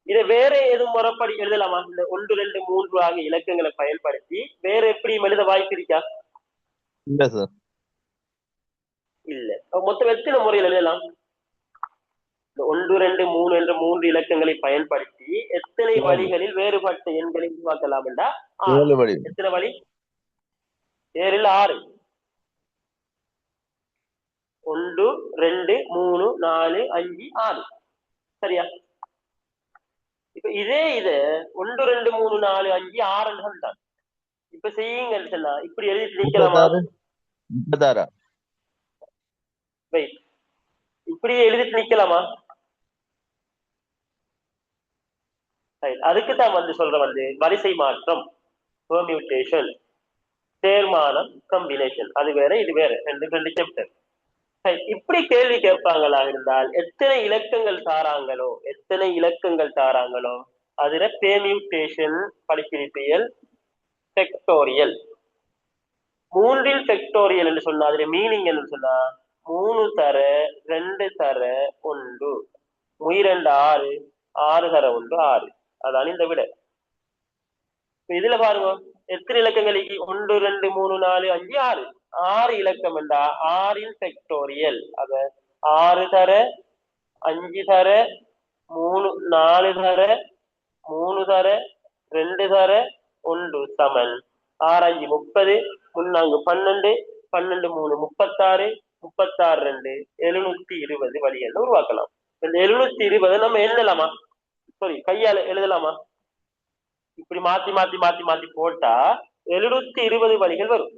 இதை வேற எதுவும் முறைப்படி எழுதலாமா? இந்த 1, 2, 3 ஆகிய இலக்கங்களை பயன்படுத்தி வேற எப்படி எழுத வாய்ப்பு இருக்கா? இல்ல சார், இல்ல. மொத்தம் எத்தனை முறையில் எழுதலாம்? இந்த 1, 2, 3 என்ற 3 இலக்கங்களை பயன்படுத்தி எத்தனை வழிகளில் வேறுபட்ட எண்களை உருவாக்கலாம் என்றா 7 வழி. எத்தனை வழி? 7 6. 1, 2, 3, 4, 5, 6. சரியா? இப்ப இதே 1, 2, 3, 4, 5, 6 தான். இப்ப செய்யுங்க சொன்னா இப்படி எழுதி நிக்கலாமா? இப்படி எழுதிட்டு நிக்கலாமா? அதுக்குதான் சொல்ற வரிசை மாற்றம், பெர்மியூட்டேஷன், சேர்மானம், கம்பினேஷன். அது வேற இது வேற, 2 சாப்டர். இப்படி கேள்வி கேட்பாங்களா இருந்தால் எத்தனை இலக்கங்கள் தாராங்களோ அதுல பெர்மியூட்டேஷன் படிச்சிருப்பீர்கள். ஃபேக்டோரியல், 3ல் ஃபேக்டோரியல் என்று சொன்னா அதுல மீனிங் என்ன சொன்னா 3 தர 2 தர 1. முயிரெண்டு 6, 6 தர 1 6. அதான் இந்த விட. இதுல பாருங்க எத்தனை இலக்கங்கள் 1 2 3 4 5 6. 6 இலக்கம் என்றா 6 ஃபேக்டோரியல். அத 6 தர 5 தர 3 4 தர 3 தர 2 தர 1 சமன் 6 5 30, 3 4 12, 12 3 36, 36 2 720 வழிகள் உருவாக்கலாம். இந்த 720 நம்ம எழுதலாமா? சாரி, கையால எழுதலாமா? இப்படி மாத்தி மாத்தி மாத்தி மாத்தி போட்டா 720 வழிகள் வரும்.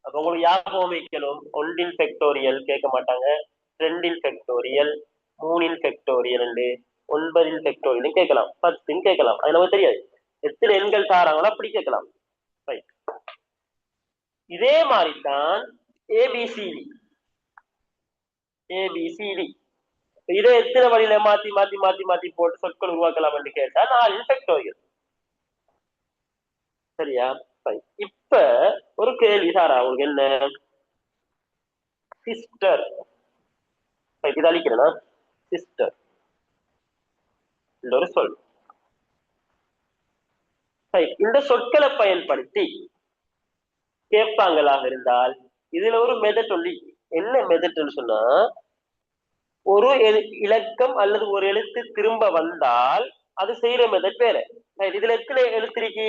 அப்ப உங்களுக்கு ஞாபகம் வைக்கணும், 1 ஃபேக்டோரியல் கேட்க மாட்டாங்க, 2 ஃபேக்டோரியல், 3 ஃபேக்டோரியல், 9 ஃபேக்டோரியல் கேட்கலாம், 10 கேட்கலாம். அது நமக்கு தெரியாது, எத்தனை எண்கள் தாராங்களோ அப்படி கேட்கலாம். இதே மாதிரிதான் ஏபிசிடி. ஏபிசிடி இதை எத்தனை வழியில மாத்தி மாத்தி மாத்தி மாத்தி போட்டு சொற்கள் உருவாக்கலாம் என்று கேட்டா 4 ஃபேக்டோரியல். சரியா? இப்ப ஒரு கேள்வி சாரா, உங்களுக்கு என்ன? சிஸ்டர் இது அழிக்கிறேன்னா சிஸ்டர் ஒரு சொல். இந்த சொற்களை பயன்படுத்தி கேட்பாங்களாக இருந்தால் இதுல ஒரு மெதட் சொல்லி, என்ன மெதட்னு சொன்னா, ஒரு இலக்கம் அல்லது ஒரு எழுத்து திரும்ப வந்தால் அது செய்யற மெதட் வேற. இதுல எத்தனை எழுத்திருக்கீ?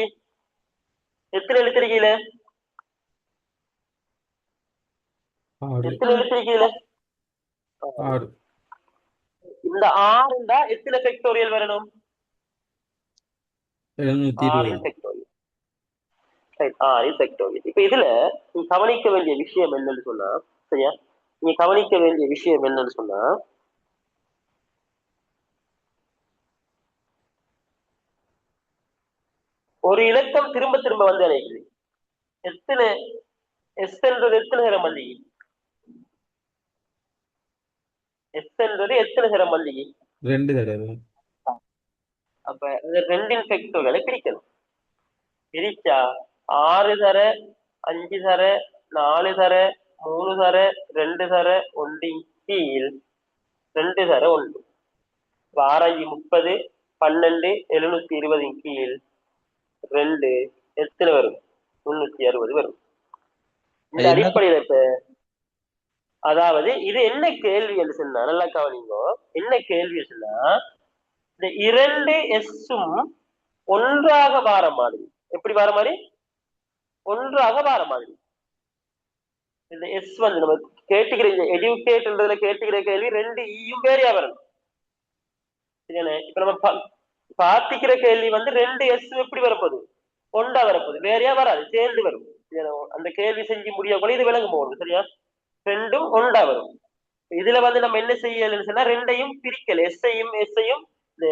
எத்தனை எழுத்திருக்கீல? எத்தனை எழுத்திருக்கீல? இந்த 6 எத்தனை ஃபேக்டோரியல் வரணும்? 720. இப்ப இதுல நீ கவனிக்க வேண்டிய விஷயம் என்னன்னு சொன்னா, சரியா, நீங்க கவனிக்க வேண்டிய விஷயம் என்னன்னு சொன்னா, ஒரு இலக்கம் திரும்ப திரும்ப வந்து அழைக்குது. எத்தனை எஸ் என்றது எத்தனை நேரம் மல்லிகை? எஸ் என்றது எத்தனை நேரம் மல்லிகை? 2 தடவை. அப்ப 2 ஃபேக்டோரியலை பிரிக்கணும். பிரிச்சா 6 தர 5 தர 4 தர 3 தர 2 தர 1 கீழ் 2 தர 1. 6 5 30, 12 720 கீழ் 2 எத்தனை வரும்? 360 வரும். இந்த அடிப்படையில இப்ப அதாவது இது என்ன கேள்வி என்று சொன்னா, நல்லா கவனிங்க, என்ன கேள்வி சொன்னா, இந்த 2 எஸ்ஸும் ஒன்றாக வார மாதிரி. எப்படி வார மாதிரி? ஒன்றாக வார மாதிரி. இந்த எஸ் வந்து நம்ம கேட்டுக்கிற எடியூகேட்ன்றதுல கேட்டுக்கிற கேள்வி 2 ஈயும் வேறையா வரணும். சரியானே? இப்ப நம்ம பார்த்திக்கிற கேள்வி வந்து 2 எஸ் எப்படி வரப்போகுது? ஒன்றா வரப்போகுது, வேறையா வராது, சேர்ந்து வரும். அந்த கேள்வி செஞ்சு முடிய கூட இது விளங்க போகுது. சரியா? 2ம் ஒன்றா வரும். இதுல வந்து நம்ம என்ன செய்யலன்னு சொன்னா, 2ஐயும் பிரிக்கல, எஸ்ஐயும் இந்த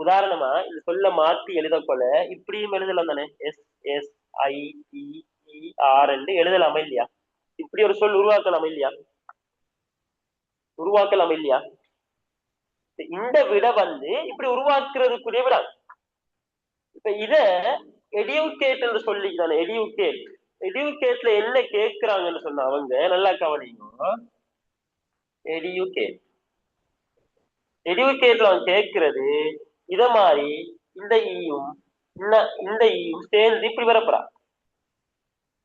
உதாரணமா இந்த சொல்ல மாத்தி எழுதப்போல இப்படியும் எழுதலாம் தானே, எஸ் எஸ் ஐ இ ஆர் என்று எழுதலாமா இல்லையா? இப்படி ஒரு சொல் உருவாக்கலாமா இல்லையா? உருவாக்கலாம் இல்லையா? இந்த விட வந்து இப்படி உருவாக்குறதுக்குரிய விட. இப்ப இத எடியூகேட் என்று சொல்லிக்கிறாங்க. எடியூகேட்ல என்ன கேட்கிறாங்கன்னு சொன்னா, அவங்க நல்லா கவனிங்க, எடியூகேட்ல அவங்க கேட்கிறது இத மாதிரி இந்த ஈயும் இந்த ஈயும் சேர்ந்து இப்படி வரப்போறா.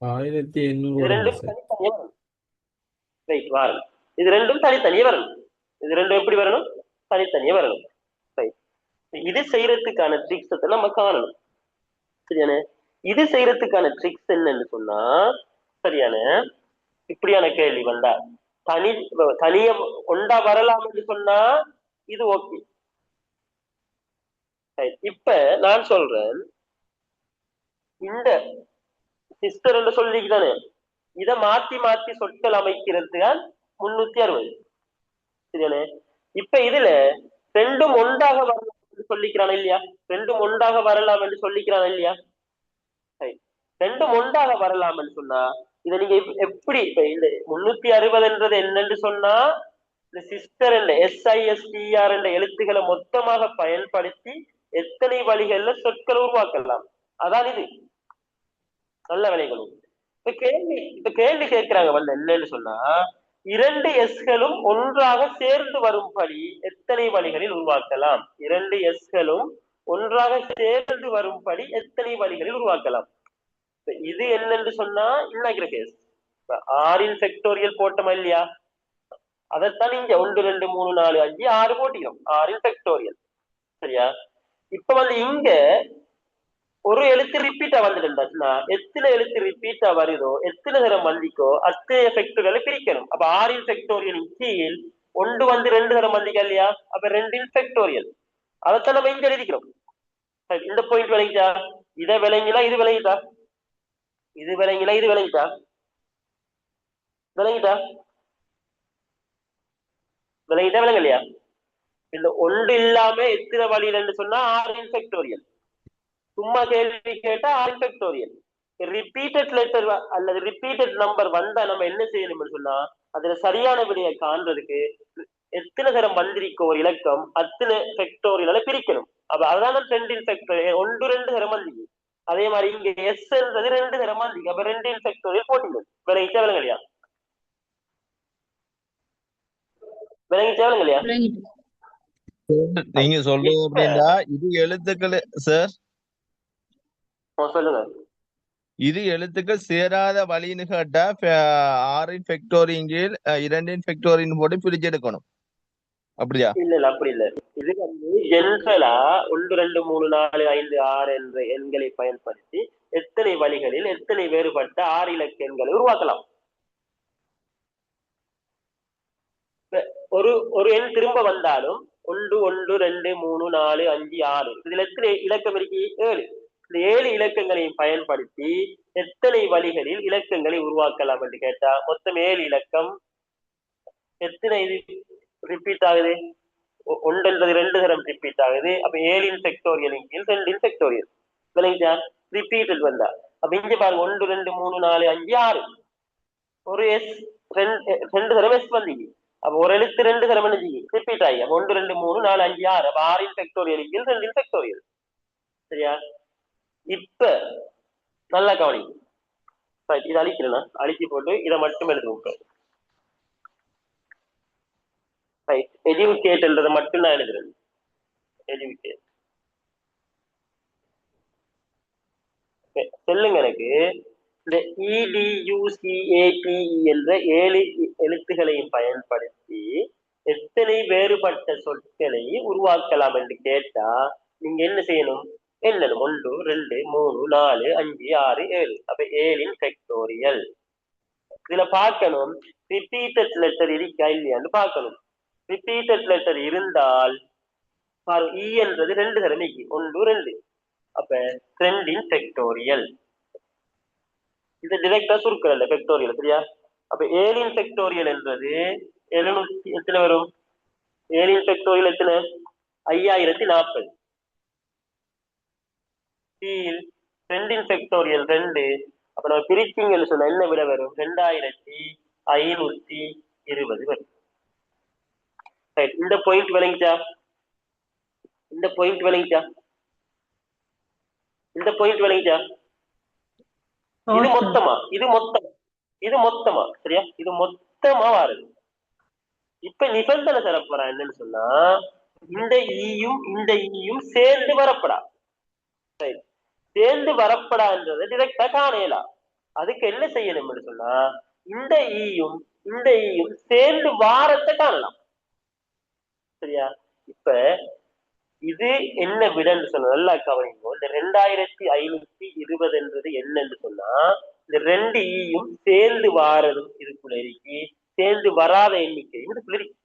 1800. இது ரெண்டும் தனித்தனியே வரணும். இது ரெண்டும் எப்படி வரணும்? தனித்தனியே வரணும். இது செய்யறதுக்கான ட்ரிக்ஸ் நம்ம காணணும். சரியான? இது செய்யறதுக்கான ட்ரிக்ஸ் என்னன்னு சொன்னா, சரியான, இப்படியான கேள்வி வந்தா தனிய ஒண்டா வரலாம் என்று சொன்னா இது ஓகே. இப்ப நான் சொல்றேன், இந்த சிஸ்டர் என்று சொல்லிதானே, இத மாத்தி மாத்தி சொற்கள் அமைக்கிறதுதான் 360. சரியானே? இப்ப இதுல 2ம் ஒன்றாக வரலாம் என்று சொல்லிக்கிறான் இல்லையா? 2ம் ஒன்றாக வரலாம் என்று சொல்லிக்கிறான் இல்லையா? 2ம் ஒன்றாக வரலாம் என்று சொன்னா இதை நீங்க எப்படி, இப்ப இந்த 360 என்னன்னு சொன்னா, இந்த சிஸ்டர் என்ற SISTR என்ற எழுத்துக்களை மொத்தமாக பயன்படுத்தி எத்தனை வழிகள்ல சொற்களை உருவாக்கலாம். அதான் இது. நல்ல விலைகளும் இப்ப கேள்வி கேட்கிறாங்க வந்து என்னன்னு சொன்னா, இரண்டு எஸ்களும் ஒன்றாக சேர்ந்து வரும்படி எத்தனை வழிகளில் உருவாக்கலாம்? இரண்டு எஸ்களும் ஒன்றாக சேர்ந்து வரும்படி எத்தனை வழிகளில் உருவாக்கலாம்? இது என்னன்னு சொன்னா இன்னைக்கிற கேஸ் ஆறின் ஃபெக்டோரியல் போட்டோமா இல்லையா? அதைத்தான் இங்க 1 2 3 4 5 6 போட்டிக்கிறோம். ஆறின் ஃபெக்டோரியல். சரியா? இப்ப வந்து இங்க ஒரு எழுத்து ரிப்பீட்டா வந்துட்டுன்னா எத்தனை எழுத்து ரிப்பீட்டா வருதோ எத்தனை தரம் வந்திக்கோ அத்தனை ஃபெக்டோரியலை பிரிக்கணும். அப்ப ஆறின் ஃபெக்டோரியலின் கீழ் 1 வந்து 2 தரம் வந்திக்கா இல்லையா? அப்ப 2 ஃபெக்டோரியல். அதைத்தான் நம்ம இங்க எழுதிக்கிறோம். இந்த பாயிண்ட் விளங்கிட்டா? இதை விளங்கினா இது விளங்கிட்டா? இது விளங்கினா இது விளங்கிட்டா? விளங்கிட்டா? விளங்கிட்டா விளங்கலையா? இந்த ஒன்று இல்லாம எத்தனை வழியிலன்னு சொன்னா ஆறின் ஃபெக்டோரியல். சும்மா கேள்வி கேட்டா ஆறின் ஃபெக்டோரியல். ரிப்பீட்டட் லெட்டர் அல்லது ரிப்பீட்டட் நம்பர் வந்தா நம்ம என்ன செய்யணும்னு சொன்னா அதுல சரியான விடையை காண்றதுக்கு எத்தனை தரம் வந்திருக்க ஒரு இலக்கம் அத்தனை ஃபெக்டோரியலை பிரிக்கணும். அப்ப அதான் 2 ஃபெக்டோரியல் 1 2 தரம் வந்திருக்கு. அதே மாதிரி இங்க எஸ் என்றது 2 தரம் வந்திருக்கு. அப்ப 2 ஃபெக்டோரியல் போட்டிங்க. விளங்கிச்சா விளங்கலையா? விளங்கிச்சா விளங்கலையா? நீங்க சொல்றது அப்படின்னா இது எழுத்துக்கள் சார், சொல்லுங்க. இது எழுத்துக்கள் சேராத வழின்னு கேட்டா 6 ஃபெக்டோரியின் கீழ் 2 ஃபெக்டோரியின் போட்டு பிரிச்சு எடுக்கணும். அப்படியா? இல்ல அப்படி இல்ல. இது வந்து ஜென்ரலா 1 2 3 4 5 6 என்ற எண்களை பயன்படுத்தி எத்தனை வழிகளில் எத்தனை வேறுபட்ட 6 இலக்க எண்களை உருவாக்கலாம். ஒரு எண் திரும்ப வந்தாலும் 1 1 2 3 4 5 6 இதுல எத்தனை இலக்கம் இருக்கு? 7. இந்த 7 இலக்கங்களையும் பயன்படுத்தி எத்தனை வழிகளில் இலக்கங்களை உருவாக்கலாம் என்று கேட்டா மொத்தம் 7 இலக்கம். எத்தனை இது ரிப்பீட் ஆகுது? 1 என்பது 2 தரம் ரிப்பீட் ஆகுது. அப்ப 7 ஃபெக்டோரியலின் கீழ் 2 ஃபெக்டோரியல். விளங்கிச்சா? ரிப்பீட்டட் வந்தா அப்ப இங்க பாருங்க 1 2 3 4 5 6 ஒரு எஸ் 2 தரம் எஸ் வந்தீங்க. அப்ப ஒரு எழுத்து 2 தரம் என்ன ரிப்பீட் ஆகி 1 2 3 4 5 6 அப்ப 6 ஃபெக்டோரியலின் கீழ் 2 ஃபெக்டோரியல். சரியா? இப்ப நல்லா கவனி. இதை அழிக்கிறேன்னா அழிச்சு போட்டு இதை மட்டும் எழுதுவோம். எஜுகேட்ன்றதை மட்டும் நான் எழுதுறேன். எஜுகேட் சொல்லுங்க. எனக்கு இந்த EDUCATE என்ற 7 எழுத்துக்களையும் பயன்படுத்தி எத்தனை வேறுபட்ட சொற்களை உருவாக்கலாம் என்று கேட்டா நீங்க என்ன செய்யணும்? எண்ணணும். 1 2 3 4 5 6 7. அப்ப 7 ஃபெக்டோரியல். இதுல பார்க்கணும் ரிப்பீட்டட் லெட்டர் இருக்கா இல்லையான்னு பார்க்கணும். ரிப்பீட்டட் லெட்டர் இருந்தால் இ என்றது 2 தரம் 1 2. அப்ப 2 ஃபெக்டோரியல். இது டிரெக்டா சுருக்கல ஃபெக்டோரியல். சரியா? அப்ப 7 ஃபெக்டோரியல் என்றது 700 எத்தனை வரும்? 7 ஃபெக்டோரியல் எத்தனை? 5040. 2 ஃபெக்டோரியல் 2. அப்ப நம்ம பிரிச்சிங்கன்னு சொன்னா என்ன விட வரும்? 2520 வரும். இந்த பாயிண்ட் விளங்கிச்சா? இந்த பாயிண்ட் விளங்கிச்சா? இந்த பாயிண்ட் விளங்கிச்சா? இது மொத்தமா இது மொத்தமா சரியா? இது மொத்தமா வருது. இப்ப நிபந்தனை தரப்போறா என்னன்னு சொன்னா இந்த ஈயும் சேர்ந்து வரப்படா. சரி, சேர்ந்து வரப்படான்றதை டிரெக்டா காணலாம். அதுக்கு என்ன செய்யணும்னு சொன்னா இந்த ஈயும் சேர்ந்து வாரத்தை காணலாம். சரியா? இப்ப இது என்ன விடன்னு சொன்ன நல்லா கவனிங்க. இந்த 2520 என்றது என்னன்னு சொன்னா இந்த 2 ஈயும் சேர்ந்து வாரதும் இதுக்குள்ள இருக்கு, சேர்ந்து வராத எண்ணிக்கையும் இதுக்குள்ள இருக்கு.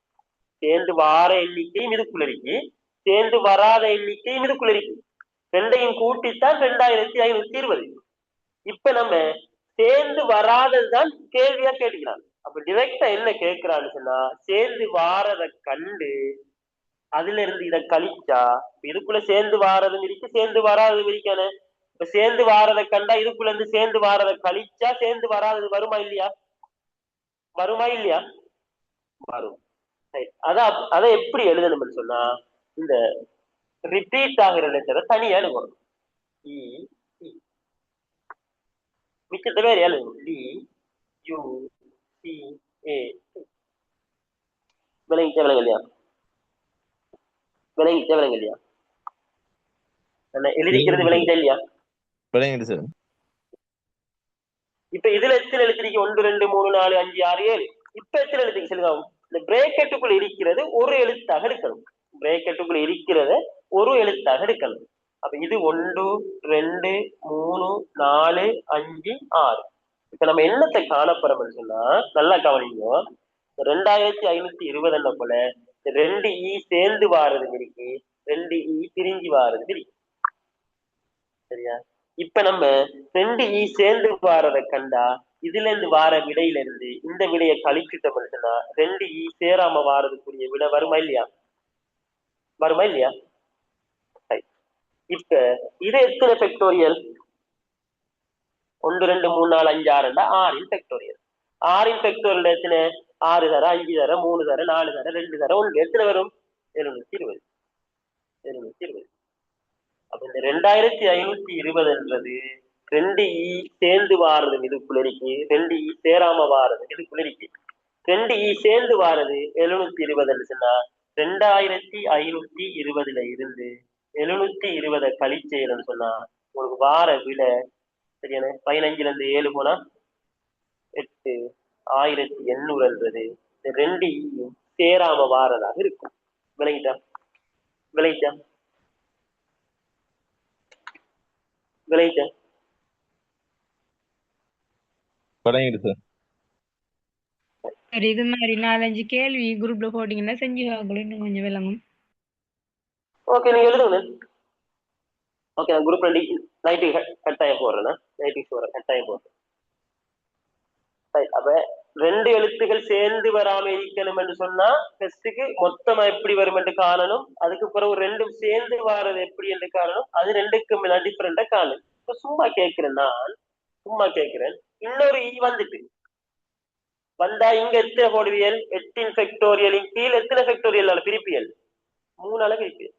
சேர்ந்து வார எண்ணிக்கையும் இதுக்குள்ள இருக்கு, சேர்ந்து வராத எண்ணிக்கையும் இதுக்குள்ள இருக்கு. 2ஐயும் கூட்டித்தான் 2520. இப்ப நம்ம சேர்ந்து வராததுதான் கேள்வியா கேட்டுக்கிறான். அப்ப டிரெக்டா என்ன கேட்கிறான்னு சொன்னா சேர்ந்து வாரத கண்டு அதுல இருந்து இதை கழிச்சா இதுக்குள்ள சேர்ந்து வாரதும் இருக்கு, சேர்ந்து வராததும் இருக்கானே. இப்ப சேர்ந்து வாரதை கண்டா இதுக்குள்ள இருந்து சேர்ந்து வாரதை கழிச்சா சேர்ந்து வராதது வருமா இல்லையா? வருமா இல்லையா? வரும். அதை எப்படி எழுதணும்னு சொன்னா இந்த ரிப்பீட் ஆகிற லெட்டரை தனியா எழுதணும். மிச்சத்தை வேற எழுதணும். DUCATE ஏ விளங்க இல்லையா? விளங்க இல்லையா? எழுதிக்கிறது விளங்கிட்டா இல்லையா? விளங்கிட்டு சார். இப்ப இதுல எத்தனை எழுத்திருக்கு? 1 2 3 4 5 6 7. இப்ப எத்தனை எழுத்துக்கு சொல்லுங்க? இந்த பிரேக்கெட்டுக்குள்ள இருக்கிறது ஒரு எழுத்தாக எடுக்கணும். பிரேக்கெட்டுக்குள்ள இருக்கிறத ஒரு எழுத்தாக எடுக்கணும். அப்ப இது 1 2 3 4 5 6. இப்ப நம்ம என்னத்தை காணப்படுறோம்னு சொன்னா நல்லா கவனிங்க. 2520 போல 2 ஈ சேர்ந்து வாரது இருக்கு, 2 ஈ பிரிஞ்சு வாரது இருக்கு. சரியா? இப்ப நம்ம 2 ஈ சேர்ந்து வாரதை கண்டா இதுல இருந்து வார விடையில இருந்து இந்த விடையை கழிச்சுட்டோம்னு சொன்னா 2 ஈ சேராம வாரதுக்குரிய விடை வருமா இல்லையா? வருமா இல்லையா? இப்ப இது எத்தனை ஃபேக்டோரியல்? 1 2 3 4 5 6 6 ஃபேக்டோரியல். 6 ஃபேக்டோரியல் எத்தனை? 6 தர 5 தர 3 தர 4 தர 2 தர 1 எத்தனை வரும்? 720. 720. அப்ப இந்த 2520 2 ஈ சேர்ந்து வாரது இதுக்குள்ள இருக்கு, 2 ஈ சேராம வாரது இதுக்குள்ள இருக்கு. 2 ஈ சேர்ந்து வாரது 720 சொன்னா 2520 இருந்து 720 கழிச்சேன்னு சொன்னா உங்களுக்கு வார விலை சரியான 15 இருந்து 7 போனா 8 1800 இந்த 2 ஈயும் சேராம வாரதாக இருக்கும். விளங்கிட்டா? விளங்கிட்டா? விளங்கிட்டா? விளங்கிட்டு சார். சரி, இது மாதிரி 4-5 கேள்வி குரூப்ல போட்டீங்கன்னா செஞ்சு இன்னும் கொஞ்சம் விளங்கும். ஓகே, நீங்க எழுதுங்க. ஓகே, நான் குரூப் நைட்டு கட்டாயம் போடுறேன்னா நைட்டுக்கு போடுறேன், கட்டாயம் போடுறேன். அப்ப 2 எழுத்துக்கள் சேர்ந்து வராம இருக்கணும் என்று சொன்னா டெஸ்டுக்கு மொத்தமா எப்படி வரும் என்று காணணும். அதுக்கு பிறகு 2 சேர்ந்து வாரது எப்படி என்று காணணும். அது 2க்கும் டிஃபரெண்டா காணும். இப்ப சும்மா கேட்கிறேன், நான் சும்மா கேட்கிறேன். இன்னொரு ஈ வந்துட்டு வந்தா இங்க எத்தனை போடுவியல்? 8 ஃபேக்டோரியலின் கீழ் எத்தனை ஃபேக்டோரியல் பிரிப்பியல்? 3 பிரிப்பியல்.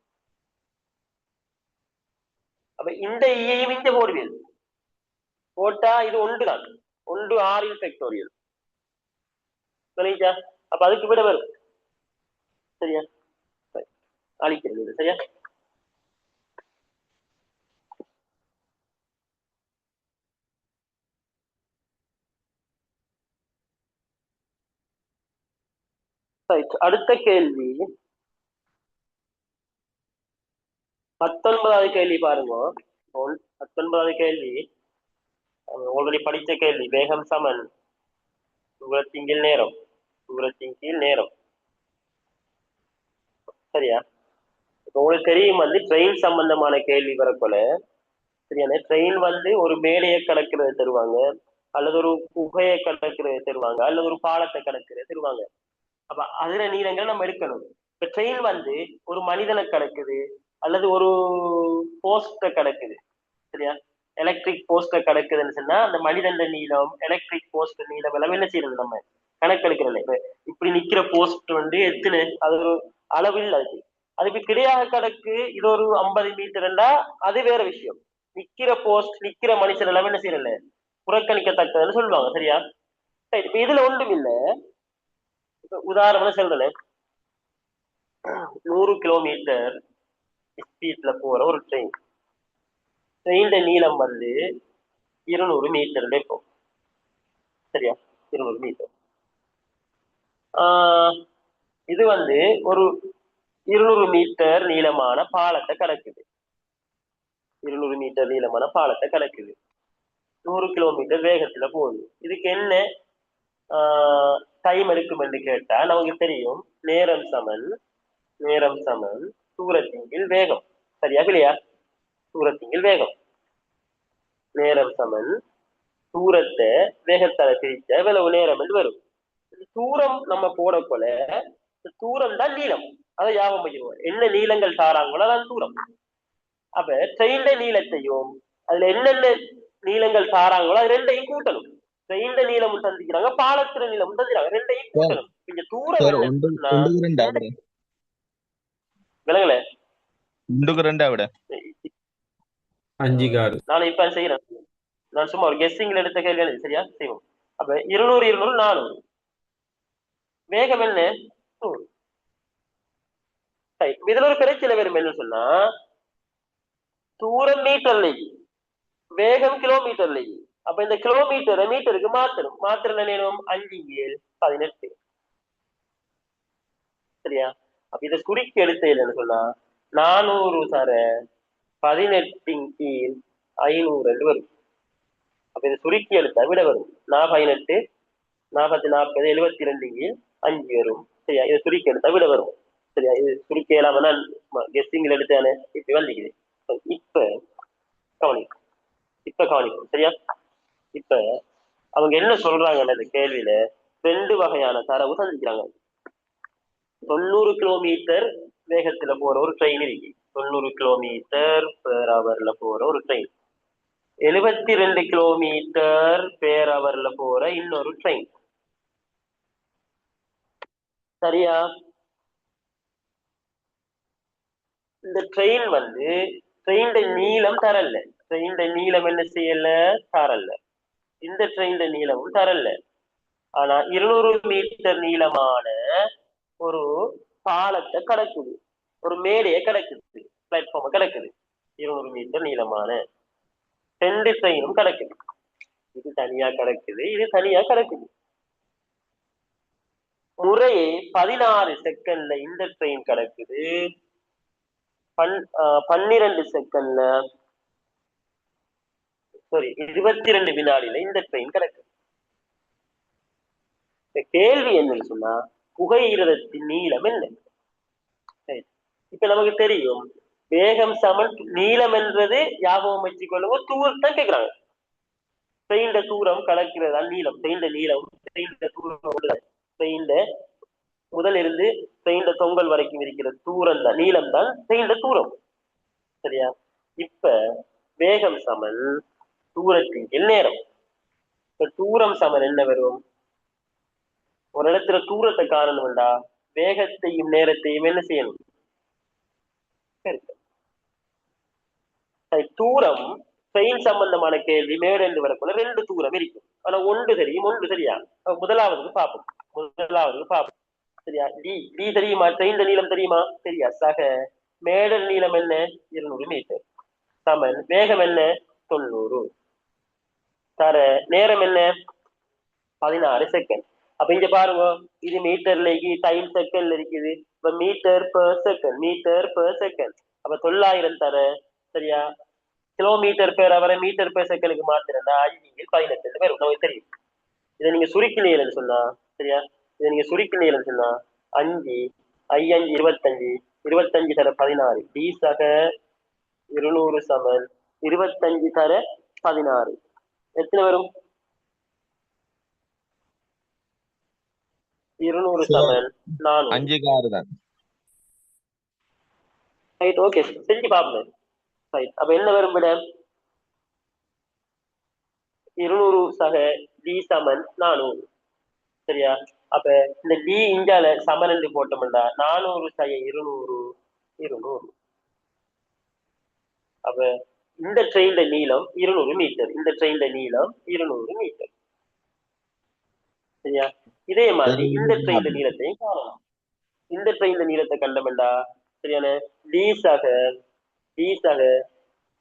அப்ப இந்த ஈயையும் இங்க போடுவியல். போட்டா இது 1 தான். 1 6 ஃபேக்டோரியல். சரியா? அப்ப அதுக்கு விட வரும். சரியா? அழிக்கிறது. சரியா? அடுத்த கேள்வி 19வது கேள்வி பாருங்க. 19வது கேள்வி ஆல்ரெடி படிச்ச கேள்வி. வேகம் சமன் தூரத்தின் கீழ் நேரம், தூரத்தின் கீழ் நேரம். சரியா? உங்களுக்கு தெரியும் ட்ரெயின் சம்பந்தமான கேள்வி வரப்போல சரியான ட்ரெயின் ஒரு மேடையை கடக்கிறத தருவாங்க, அல்லது ஒரு குகையை கடக்கிறத தருவாங்க, அல்லது ஒரு பாலத்தை கடக்கிறத தருவாங்க. அப்ப அதுல நீளங்கள் நம்ம எடுக்கணும். இப்ப ட்ரெயின் ஒரு மனிதனை கடக்குது, அல்லது ஒரு போஸ்ட கடக்குது. சரியா? எலக்ட்ரிக் போஸ்ட கடக்குதுன்னு சொன்னா அந்த மனிதன் நீளம், எலக்ட்ரிக் போஸ்ட் நீளம் எல்லாம் என்ன செய்யறது? நம்ம கணக்கெடுக்கிறோம். இப்ப இப்படி நிக்கிற போஸ்ட் எத்தனை, அது ஒரு அளவில் அதுக்கு கிடையாக கடக்கு. இது ஒரு 50 மீட்டர்ண்டா அது வேற விஷயம். நிக்கிற போஸ்ட் நிக்கிற மனுஷன் எல்லாம் என்ன செய்யறல புறக்கணிக்கத்தக்கதுன்னு சொல்லுவாங்க. சரியா? இப்ப இதுல ஒன்றும் இல்லை. உதாரணம் சொல்றேன், 100 கிலோமீட்டர் ஸ்பீட்ல போற ஒரு ட்ரெயின். ட்ரெயின் நீளம் 200 மீட்டர் இருக்கும். சரியா? 200 மீட்டர். இது ஒரு 200 மீட்டர் நீளமான பாலத்தை கடக்குது. 200 மீட்டர் நீளமான பாலத்தை கடக்குது. 100 கிலோமீட்டர் வேகத்துல போகுது. இதுக்கு என்ன டைம் எடுக்கும் என்று கேட்டா நமக்கு தெரியும், நேரம் சமன் தூரத்தின் கீழ் வேகம். சரியா இல்லையா? தூரத்தின் கீழ் வேகம். நேரம் சமன் தூரத்தை வேகத்தால பிரிச்ச எவ்வளவு நேரம் என்று வரும். தூரம் நம்ம போடப்போல தூரம் தான் நீளம். அதை ஞாபகம் பண்ணிடுவோம். என்ன நீளங்கள் தாராங்களோ அதான் தூரம். அப்ப ட்ரெயின் நீளத்தையும் அதுல என்னென்ன நீளங்கள் தாராங்களோ அது 2ஐயும் கூட்டணும். ட்ரெயின் நீளமும் தந்திக்கிறாங்க, பாலத்திர நீளமும் தந்திக்கிறாங்க, 2ஐயும் கூட்டணும். இங்க தூரம் விலங்கல 2 விட 5 6. நான் இப்ப செய்யறேன். நான் சும்மா ஒரு கெஸ்ஸிங்ல எடுத்த கேள்வி. சரியா? செய்வோம். அப்ப 200 400 வேகம் என்ன 100. Right. இதுல ஒரு பிரச்சனை வரும் என்ன சொன்னா தூரம் மீட்டர்லயே வேகம் கிலோமீட்டர்லயே. அப்ப இந்த கிலோமீட்டரை மீட்டருக்கு மாத்திரம் நேரம் 5/18. சரியா? அப்ப இதை சுருக்கி எடுத்த இல்லைன்னு சொன்னா 400 தர 18/500 வரும். அப்ப இதை சுருக்கி எடுத்தா விட வரும் 18 40 40 72/5 வரும். சரியா? இதை சுருக்கி எடுத்தா விட வரும். சரியா? இது சுருக்கி இல்லாம நான் கெஸ்டிங்ல எடுத்தானே இப்ப வந்துக்குது. இப்ப கவனிக்கும். சரியா? இப்ப அவங்க என்ன சொல்றாங்கன்னு அந்த கேள்வியில 2 வகையான தரவு சந்திக்கிறாங்க. 90 கிலோமீட்டர் வேகத்துல போற ஒரு ட்ரெயின் இருக்கு. 90 கிலோமீட்டர் பெர் ஹவர்ல போற ஒரு ட்ரெயின். 72 கிலோமீட்டர் பெர் ஹவர்ல போற இன்னொரு ட்ரெயின். சரியா? இந்த ட்ரெயின் ட்ரெயின் நீளம் தரல. ட்ரெயின் நீளம் என்ன செய்யல? தரல. இந்த ட்ரெயின் நீளமும் தரல. ஆனா 200 மீட்டர் நீளமான ஒரு பாலத்தை கடக்குது, ஒரு மேடையை கடக்குது, பிளாட்ஃபார்ம் கடக்குது. 200 மீட்டர் நீளமான 2 ட்ரெயினும் கடக்குது. இது தனியா கடக்குது, இது தனியா கடக்குது. முறையே 16 செகண்ட்ல இந்த ட்ரெயின் கடக்குது, 12 செகண்ட்ல 22 வினாடியில இந்த ட்ரெயின் கிடக்கு. கேள்வி என்னன்னு சொன்னா புகையிரதத்தின் நீளம் என்ன? இப்ப நமக்கு தெரியும் வேகம் சமன் நீளம் என்றது ஞாபகம் வச்சுக்கொள்ளுங்க. தூரத்தான் கேட்கிறாங்க. ட்ரெயின் தூரம் கடக்கிறதா நீளம். ட்ரெயின் நீளம் ட்ரெயின் முதல் இருந்து ட்ரெயின் தொங்கல் வரைக்கும் இருக்கிற தூரம் தான் நீளம் தான் ட்ரெயின் தூரம். சரியா? இப்ப வேகம் சமன் தூரத்தின் நேரம். இப்ப தூரம் சமன் என்ன வரும்? ஒரு இடத்துல தூரத்தை காரணம் வேண்டா வேகத்தையும் நேரத்தையும் என்ன செய்யணும்? தூரம் ட்ரெயின் சம்பந்தமான கேள்வி மேடு என்று வரக்குள்ள 2 தூரம் இருக்கும். ஆனா ஒன்று தெரியும், ஒன்று சரியா? முதலாவதுக்கு பார்ப்போம். சரியா? டி தெரியுமா? ட்ரெயின் நீளம் தெரியுமா? சரியா? சக மேடல் நீளம் என்ன? 200 மீட்டர் சமன் வேகம் என்ன? 90. தர நேரம் என்ன? 16 செகண்ட். அப்ப இங்க பாருங்க, இது மீட்டர்ல டைம் செகண்ட்ல இருக்குது. இப்ப மீட்டர் பெர் செகண்ட். அப்ப 900 தர. சரியா? கிலோமீட்டர் பேர் அவரை மீட்டர் பெர் செகண்டுக்கு மாத்திரா 5/18 பேர் நமக்கு தெரியும். இதை நீங்க சுருக்கினீங்கன்னு சொன்னா, சரியா? இதை நீங்க சுருக்கினீங்கன்னு சொன்னா 5 5 25 25 தர 16 டி சக 200 சமன் 25 தர 16 எத்தனை வரும்? 200 சமன் 400. 5க்கு 6 தான். ரைட், ஓகே, செஞ்சு பாப்போம். ரைட், அப்ப என்ன வரும் விட? 200 சக டி சமன் 400. சரியா? அப்ப இந்த டி இஞ்சால சமன் என்று போட்டோம்டா 400 சக 200. அப்ப இந்த ட்ரெயின்ல நீளம் 200 மீட்டர், இந்த ட்ரெயின்ல நீளம் 200 மீட்டர். சரியா? இதே மாதிரி இந்த ட்ரெயின்ல நீளத்தையும் காணலாம். இந்த ட்ரெயின்ல நீளத்தை கண்டமெண்டா சரியான டி சக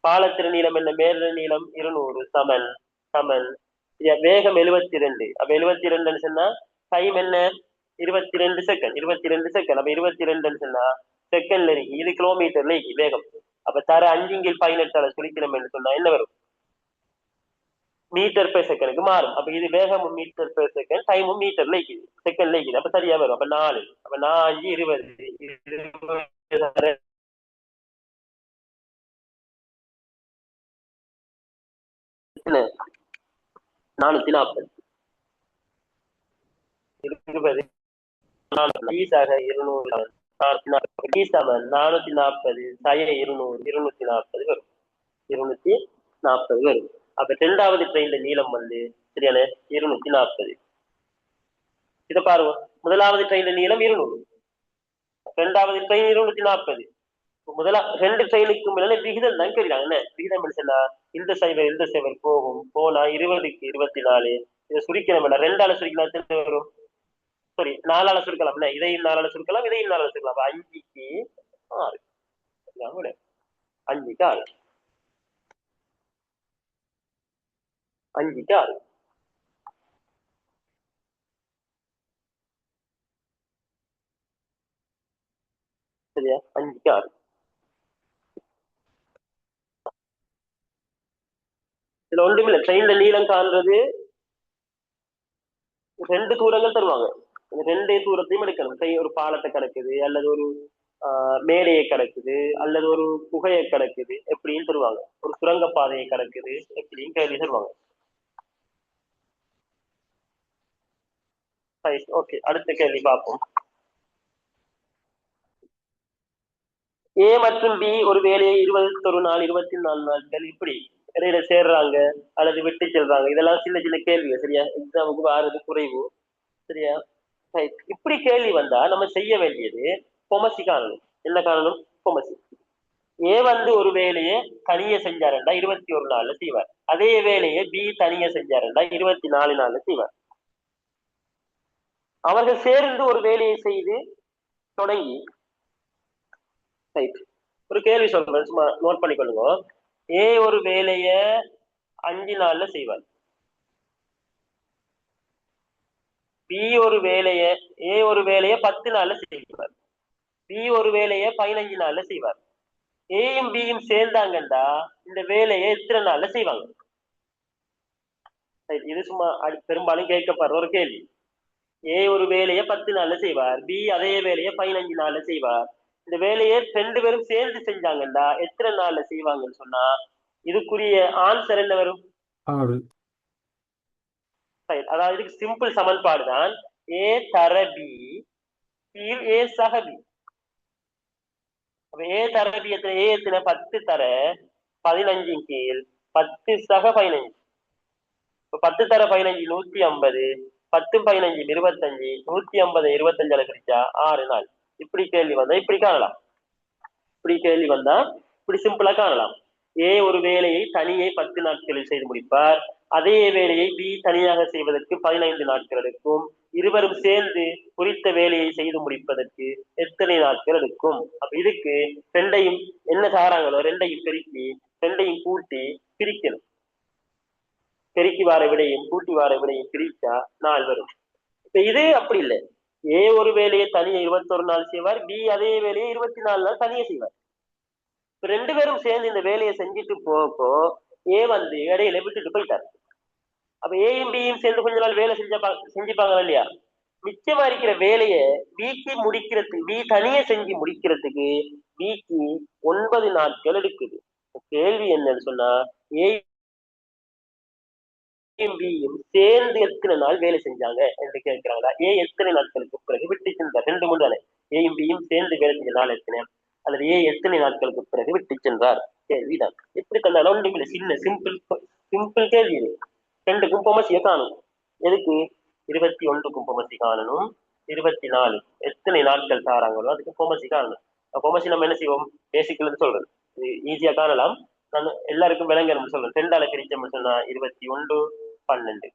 பாலத்திற நீளம் என்ன? மேல நீளம் 200 சமன் வேகம் 72. அப்ப 72 சொன்னா டைம் என்ன? 22 செகண்ட். அப்ப 22 சொன்னா செகண்ட்ல இருக்கு, இது கிலோமீட்டர்ல இருக்கு வேகம். அப்ப தர 5/18 சுழிக்கணும் சொன்னா என்ன வரும்? மீட்டர் பெர் செகண்டுக்கு மாறும். அப்ப இது வேகமும் மீட்டர் பெர் செகண்ட், டைமும் மீட்டர்ல இருக்குது, செகண்ட்ல இருக்குது. அப்ப சரியா வரும். அப்ப 4 அப்ப 4 20 440 20 440 240 வரும். 240 வரும். அப்ப 2வது ட்ரெயின்ல நீளம் சரியான 240. இத பாருங்க, முதலாவது ட்ரெயின்ல நீளம் 200, 2வது ட்ரெயின் 240. முதலா 2 ட்ரெயினுக்கு மேல விகிதம் தான் கேட்கிறாங்க. என்ன விகிதம்? இந்த சைவர் போகும், போனா 20க்கு 24. இதை சுரிக்கணும், 2ஆல சுரிக்கலாம் வரும் சாரி 4ஆல சுருக்கலாம், இதையும் 4ஆல சுருக்கலாம், இதையும் 4ஆல சுருக்கலாம். அப்ப 5க்கு 6, 5க்கு 6, 5க்கு 6. சரியா? 5க்கு 6. இதுல ஒன்றுமில்லை, ட்ரெயின்ல நீளம் காண்றது 2 தூரங்கள் தருவாங்க. இந்த 2 தூரத்தையும் எடுக்கணும். ஒரு பாலத்தை கிடக்குது, அல்லது ஒரு மேடையை கிடக்குது, அல்லது ஒரு குகையை கிடக்குது, எப்படியும் தருவாங்க. ஒரு சுரங்க பாதையை கிடக்குது, எப்படியும் கேள்வி தருவாங்க. ஓகே, அடுத்த கேள்வி பார்ப்போம். ஏ மற்றும் பி ஒரு வேலையை 21 நாள் 24 நாட்கள் இப்படி இடையில சேர்றாங்க அல்லது விட்டு செல்றாங்க. இதெல்லாம் சின்ன சின்ன கேள்வி. சரியா? எக்ஸாமுக்கு வாரது குறைவு. சரியா? இப்படி கேள்வி வந்தா நம்ம செய்ய வேண்டியது பொமசி காணணும். என்ன காணணும்? பொமசி. ஏ வந்து ஒரு வேலையை தனியே செஞ்சாருண்டா 21 நாள்ல செய்வார். அதே வேலையை பி தனியே செஞ்சாருண்டா 24 நாள்ல செய்வார். அவர்கள் சேர்ந்து ஒரு வேலையை செய்து தொடங்கி ஒரு கேள்வி சொல்றேன், சும்மா நோட் பண்ணிக்கொள்ளுங்க. ஏ ஒரு வேலைய 5 நாள்ல செய்வார். பி ஒரு வேலைய ஏ ஒரு வேலைய 10 நாள்ல செய்வார். பி ஒரு வேலைய 15 நாள்ல செய்வார். ஏயும் பியும் சேர்ந்தாங்கண்டா இந்த வேலையை எத்தனை நாள்ல செய்வாங்க? இது சும்மா பெரும்பாலும் கேட்கப்படுற ஒரு கேள்வி. ஏ ஒரு வேலையை 10 நாள்ல செய்வார், பி அதே வேலையை 15 நாள்ல செய்வார். இந்த வேலையை 2 பேரும் சேர்ந்து செஞ்சாங்கண்டா எத்தனை நாள்ல செய்வாங்கன்னு சொன்னா இதுக்குரிய ஆன்சர் என்ன வரும்? 6. அதாவது இதுக்கு சிம்பிள் சமன்பாடு தான் ஏ தர பி கீழ் ஏ சக பி. அப்ப ஏ தர பி எத்தனை? ஏ எத்தனை? 10 தர 15 கீழ் 10 சக 15. 10 தர 15 150, 10 15 25, 150 25 பிரிச்சா 6 நாள். இப்படி கேள்வி வந்தா இப்படி காணலாம். இப்படி கேள்வி வந்தா இப்படி சிம்பிளா காணலாம். ஏ ஒரு வேலையை தனியே 10 நாட்களில் செய்து முடிப்பார். அதே வேலையை பி தனியாக செய்வதற்கு 15 நாட்கள் எடுக்கும். இருவரும் சேர்ந்து குறித்த வேலையை செய்து முடிப்பதற்கு எத்தனை நாட்கள் எடுக்கும்? அப்ப இதுக்கு ரெண்டையும் என்ன சாராங்களோ ரெண்டையும் பெருக்கி ரெண்டையும் கூட்டி பிரிக்கணும். பெருக்கி வார விடையும் கூட்டி வார விடையும் பிரிச்சா நாள் வரும். இப்ப இது அப்படி இல்லை. ஏ ஒரு வேலையை தனியே 21 நாள் செய்வார், பி அதே வேலையை 24 நாள் தனியே செய்வார். 2 பேரும் சேர்ந்து இந்த வேலையை செஞ்சுட்டு போகோ ஏ வந்து இடையில விட்டுட்டு போயிட்டார். அப்ப ஏயும் பியும் சேர்ந்து கொஞ்ச நாள் வேலை செஞ்சுப்பாங்க இல்லையா? மிச்சமா இருக்கிற வேலையை பிக்கு முடிக்கிறதுக்கு, பி தனியே செஞ்சு முடிக்கிறதுக்கு பிக்கு 9 நாட்கள் எடுக்குது. கேள்வி என்னன்னு சொன்னா ஏயும் பியும் சேர்ந்து எத்தனை நாள் வேலை செஞ்சாங்க என்று கேட்கிறாங்களா? ஏ எத்தனை நாட்களுக்கு பிறகு விட்டு சென்றார்? 2 3 தானே. ஏயும் பியும் சேர்ந்து வேலை செஞ்ச நாள் எத்தனை, அல்லது ஏ எத்தனை நாட்களுக்கு பிறகு விட்டு சென்றார்? கேள்விதான். எப்படி கண்டாலும் ஒன்றுமில்லை, சின்ன சிம்பிள் கேள்வி இது. 2க்கும் பொமசியை காணும். எதுக்கு? 21க்கும் பொமசி காணணும், 24 எத்தனை நாட்கள் தாராங்களோ அதுக்கு பொமசி காணணும். பொமசி நம்ம என்ன செய்வோம்? பேசிக்கலன்னு சொல்றது ஈஸியா காணலாம். நான் எல்லாருக்கும் விளங்கணும்னு சொல்றேன். 2ஆல பிரிச்சோம்னு சொன்னா 21 12,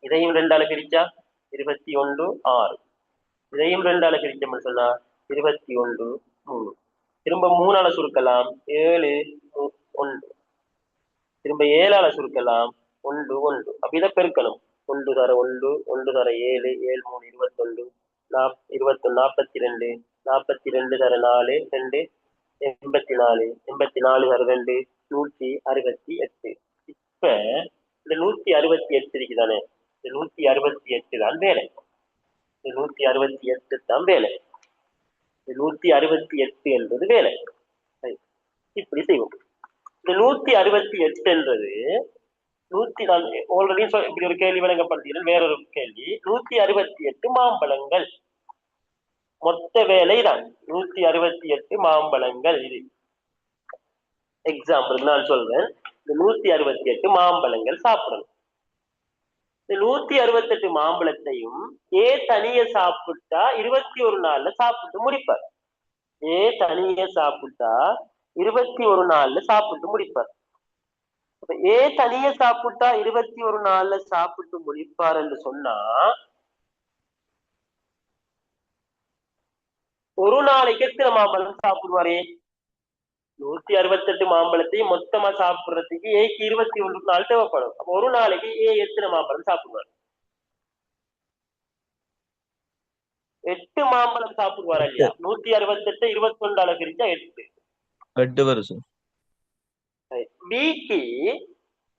இதையும் 2ஆல பிரிச்சா 21 6, இதையும் 2ஆல பிரிச்சோம்னு சொன்னா 21 3. திரும்ப 3ஆல சுருக்கலாம் 7 1, திரும்ப 7ஆல சுருக்கலாம் 1 1. அப்ப இதை பெருக்கணும். 1 தர 1, 1 தர 7, 7 3 21, 42, 42 தர 4 2 84, 84 தர 2 168. இப்ப இந்த 168 இருக்குதானே, இந்த 168 தான் வேலை. இந்த 168 தான் வேலை. 168 என்பது வேலை. இப்படி செய்வோம். இந்த 168 என்றது ஆல்ரெடி இப்படி ஒரு கேள்வி வழங்கப்படுகிறது. வேறொரு கேள்வி, 168 மாம்பழங்கள் மொத்த வேலை தான். 168 மாம்பழங்கள். இது எக்ஸாம்பிள் நான் சொல்றேன். இந்த 168 மாம்பழங்கள் சாப்பிடணும். இந்த 168 மாம்பழத்தையும் ஏ தனிய சாப்பிட்டா 21 நாள்ல சாப்பிட்டு முடிப்பார். ஏ தனிய சாப்பிட்டா 21 நாள்ல சாப்பிட்டு முடிப்பார். ஏ தனிய சாப்பிட்டா 21 நாள்ல சாப்பிட்டு முடிப்பார் என்று சொன்னா ஒரு நாளைக்கு எத்தனை மாம்பழம் சாப்பிடுவாரு? 168 மாம்பழத்தையும் மொத்தமா சாப்பிடுறதுக்கு ஏக்கு 21 நாள் தேவைப்படும். அப்ப ஒரு நாளைக்கு ஏ எத்தனை மாம்பழம் சாப்பிடுவார்? 8 மாம்பழம் சாப்பிடுவாரா இல்லையா? 168 21 பிரிச்சா 8. 8 வருஷம். பிக்கு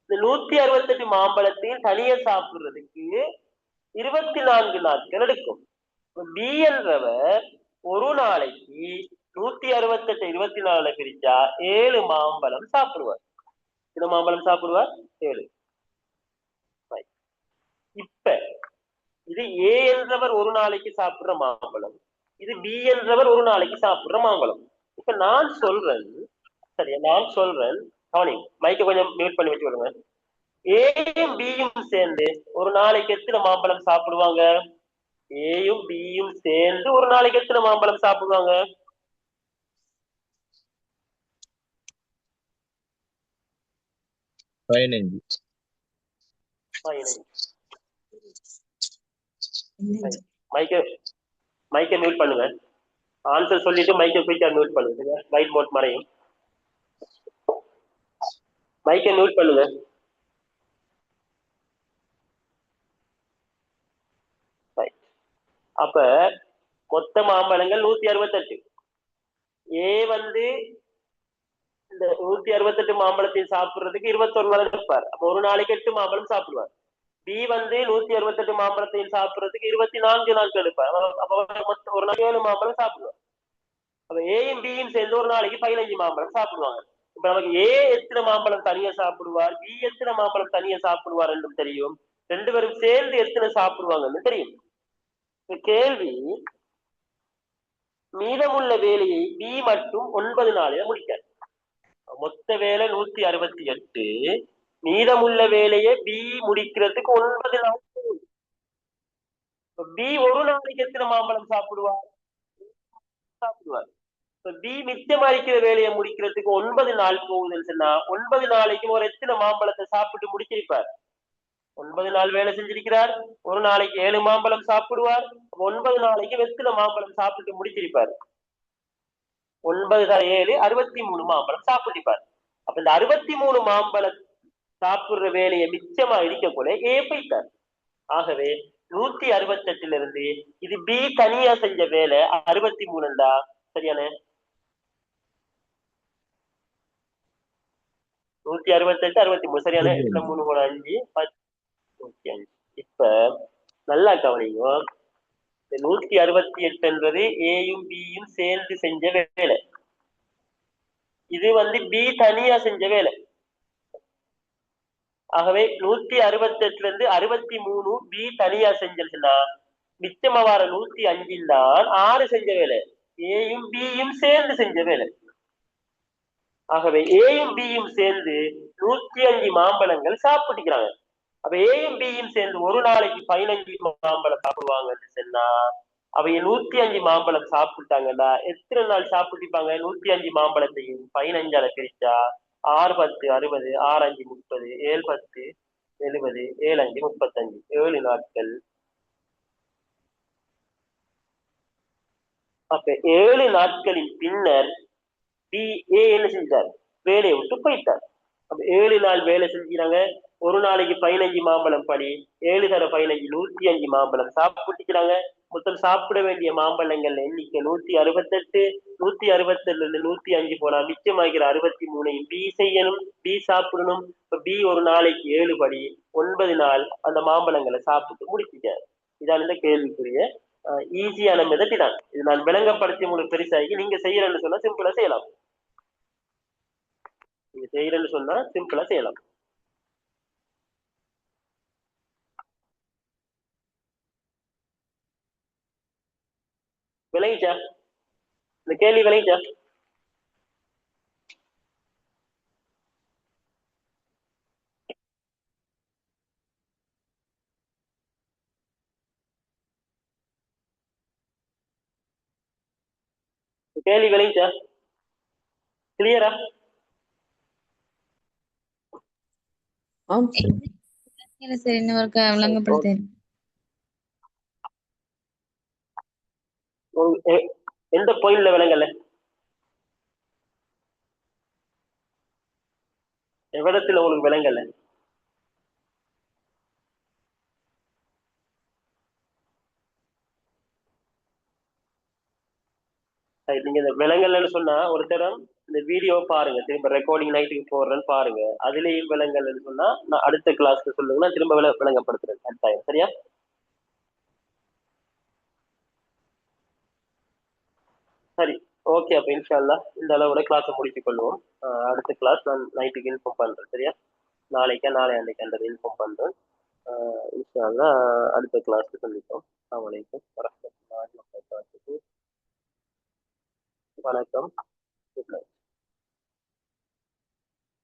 இந்த 168 மாம்பழத்தையும் தனியா சாப்பிடுறதுக்கு 24 நாட்கள் எடுக்கும். பி என்றவர் ஒரு நாளைக்கு 168 24 பிரிச்சா 7 மாம்பழம் சாப்பிடுவார். எத்தனை மாம்பழம் சாப்பிடுவார்? 7. இப்ப இது ஏ என்றவர் ஒரு நாளைக்கு சாப்பிடுற மாம்பழம், இது பி என்றவர் ஒரு நாளைக்கு சாப்பிடுற மாம்பழம். இப்ப நான் சொல்றேன், சரியா? நான் சொல்றேன், கவனி, மைக்க கொஞ்சம் மியூட் பண்ணி வச்சு விடுங்க. ஏயும் பியும் சேர்ந்து ஒரு நாளைக்கு எத்தனை மாம்பழம் சாப்பிடுவாங்க? ஏயும் பியும் சேர்ந்து ஒரு நாளைக்கு எத்தனை மாம்பழம் சாப்பிடுவாங்க? 15. மைக்க மியூட் பண்ணுங்க. ஆன்சர் சொல்லிட்டு மைக்க குயிக்கா மியூட் பண்ணுங்க. லைட் மோட் மறையும். மைக்க மியூட் பண்ணுங்க. அப்ப மொத்த மாம்பழங்கள் 168. ஏ வந்து இந்த 168 மாம்பழத்தையும் சாப்பிடுறதுக்கு 21 நாள் எடுப்பார். அப்ப ஒரு நாளைக்கு 8 மாம்பழம் சாப்பிடுவார். பி வந்து 168 மாம்பழத்தையும் சாப்பிடுறதுக்கு 24 நாட்கள் எடுப்பார். அப்ப மொத்தம் ஒரு நாளைக்கு 7 மாம்பழம் சாப்பிடுவார். அப்ப ஏயும் பியும் சேர்ந்து ஒரு நாளைக்கு 15 மாம்பழம் சாப்பிடுவாங்க. இப்ப நமக்கு ஏ எத்தனை மாம்பழம் தனியா சாப்பிடுவார், பி எத்தனை மாம்பழம் தனியா சாப்பிடுவார் என்றும் தெரியும். 2 பேரும் சேர்ந்து எத்தனை சாப்பிடுவாங்கன்னு தெரியும். கேள்வி, மீதமுள்ள வேலையை பி மட்டும் 9 நாளில முடிக்கார். மொத்த வேலை 168, மீதமுள்ள வேலையை பி முடிக்கிறதுக்கு 9 நாள். பி ஒரு நாளைக்கு எத்தனை மாம்பழம் சாப்பிடுவார்? பி மிச்சம் அளிக்கிற வேலையை முடிக்கிறதுக்கு 9 நாள் போகுதுன்னு சொன்னா 9 நாளைக்கு ஒரு எத்தனை மாம்பழத்தை சாப்பிட்டு முடிச்சிருப்பார்? 9 நாள் வேலை செஞ்சிருக்கிறார், ஒரு நாளைக்கு 7 மாம்பழம் சாப்பிடுவார். 9 நாளைக்கு எத்தனை மாம்பழம் சாப்பிட்டு முடிச்சிருப்பார்? 9 7 63 மாம்பழம் சாப்பிட்டிருப்பார். அப்ப இந்த 63 மாம்பழம் சாப்பிடுற வேலையை மிச்சமா இருக்கக்குள்ள ஏ போயிட்டார். ஆகவே 168 இருந்து இது பி தனியா செஞ்ச வேலை 63 சரியான? 168 63 சரியான? 3 3 5 105. இப்ப நல்லா கவனிங்க, 168 என்பது ஏயும் பியும் சேர்ந்து செஞ்ச வேலை. இது வந்து பி தனியா செஞ்ச வேலை. ஆகவே 168 இருந்து 63 பி தனியா செஞ்சிருச்சுன்னா மிச்சமா வர 105 தான் 6 செஞ்ச வேலை, ஏயும் பியும் சேர்ந்து செஞ்ச வேலை. ஆகவே ஏயும் பியும் சேர்ந்து 105 மாம்பழங்கள் சாப்பிட்டுக்கிறாங்க. அப்ப ஏயும் பியும் சேர்ந்து ஒரு நாளைக்கு 15 மாம்பழம் சாப்பிடுவாங்கன்னு சொன்னா அவைய 105 மாம்பழம் சாப்பிட்டாங்கன்னா எத்தனை நாள் சாப்பிட்டுப்பாங்க? 105 மாம்பழத்தையும் 15 பிரிச்சா 6 10 60, 6 5 30, 7 10 70, 7 5 35, 7 நாட்கள். அப்ப 7 நாட்களின் பின்னர் பி ஏ என்ன செஞ்சார்? வேலையை விட்டு போயிட்டார். அப்ப 7 நாள் வேலை செஞ்சாங்க. ஒரு நாளைக்கு 15 மாம்பழம் படி 7 தர 15 105 மாம்பழம் சாப்பிட்டுக்கிறாங்க. மொத்தம் சாப்பிட வேண்டிய மாம்பழங்கள் எண்ணிக்கை 168. 167 இருந்து 105 போனா மிச்சமாகிற 63 பி செய்யணும், பி சாப்பிடணும். இப்ப பி ஒரு நாளைக்கு 7 படி 9 நாள் அந்த மாம்பழங்களை சாப்பிட்டு முடிச்சுட்டார். இதான் இந்த கேள்விக்குரிய ஈஸியான மெதட் தான். இது நான் விளங்கப்படுத்தி உங்களுக்கு பெருசாகி நீங்க செய்யறேன்னு சொன்னா சிம்பிளா செய்யலாம். நீங்க செய்யறேன்னு சொன்னா சிம்பிளா செய்யலாம். விளங்கிச்சா? இந்த கேள்வி விளங்கிச்சா? கேள்வி விளங்கிச்சா? கிளியரா? சரி இன்னொருக்கா விளங்கப்படுத்தேன். எந்த பாயிண்ட்ல விளங்கல? எவ்விடத்துல உங்களுக்கு விளங்கல? சரி, நீங்க இந்த விலங்கல்னு சொன்னா ஒரு தரம் இந்த வீடியோ பாருங்க, திரும்ப ரெக்கார்டிங் நைட்டுக்கு போடுறேன்னு பாருங்க. அதுலயும் விலங்கல்னு சொன்னா நான் அடுத்த கிளாஸ்ல சொல்லுங்க, நான் திரும்ப விளங்கப்படுத்துறேன் கட்டாயம். சரியா? சரி, ஓகே. அப்ப இன்ஷா அல்லாஹ் இந்த அளவோட கிளாஸை முடித்துக் கொள்வோம். அடுத்த கிளாஸ் நான் நைட்டுக்கு இன்ஃபார்ம் பண்றேன். சரியா? நாளைக்கா நாளை அன்னைக்கு அந்த இன்ஃபார்ம் பண்றேன். இன்ஷா அல்லாஹ் அடுத்த கிளாஸ்ல சந்திப்போம். அஸ்ஸலாமு அலைக்கும் வரஹ்மத்துல்லாஹி வபரகாத்துஹு. வணக்கம்.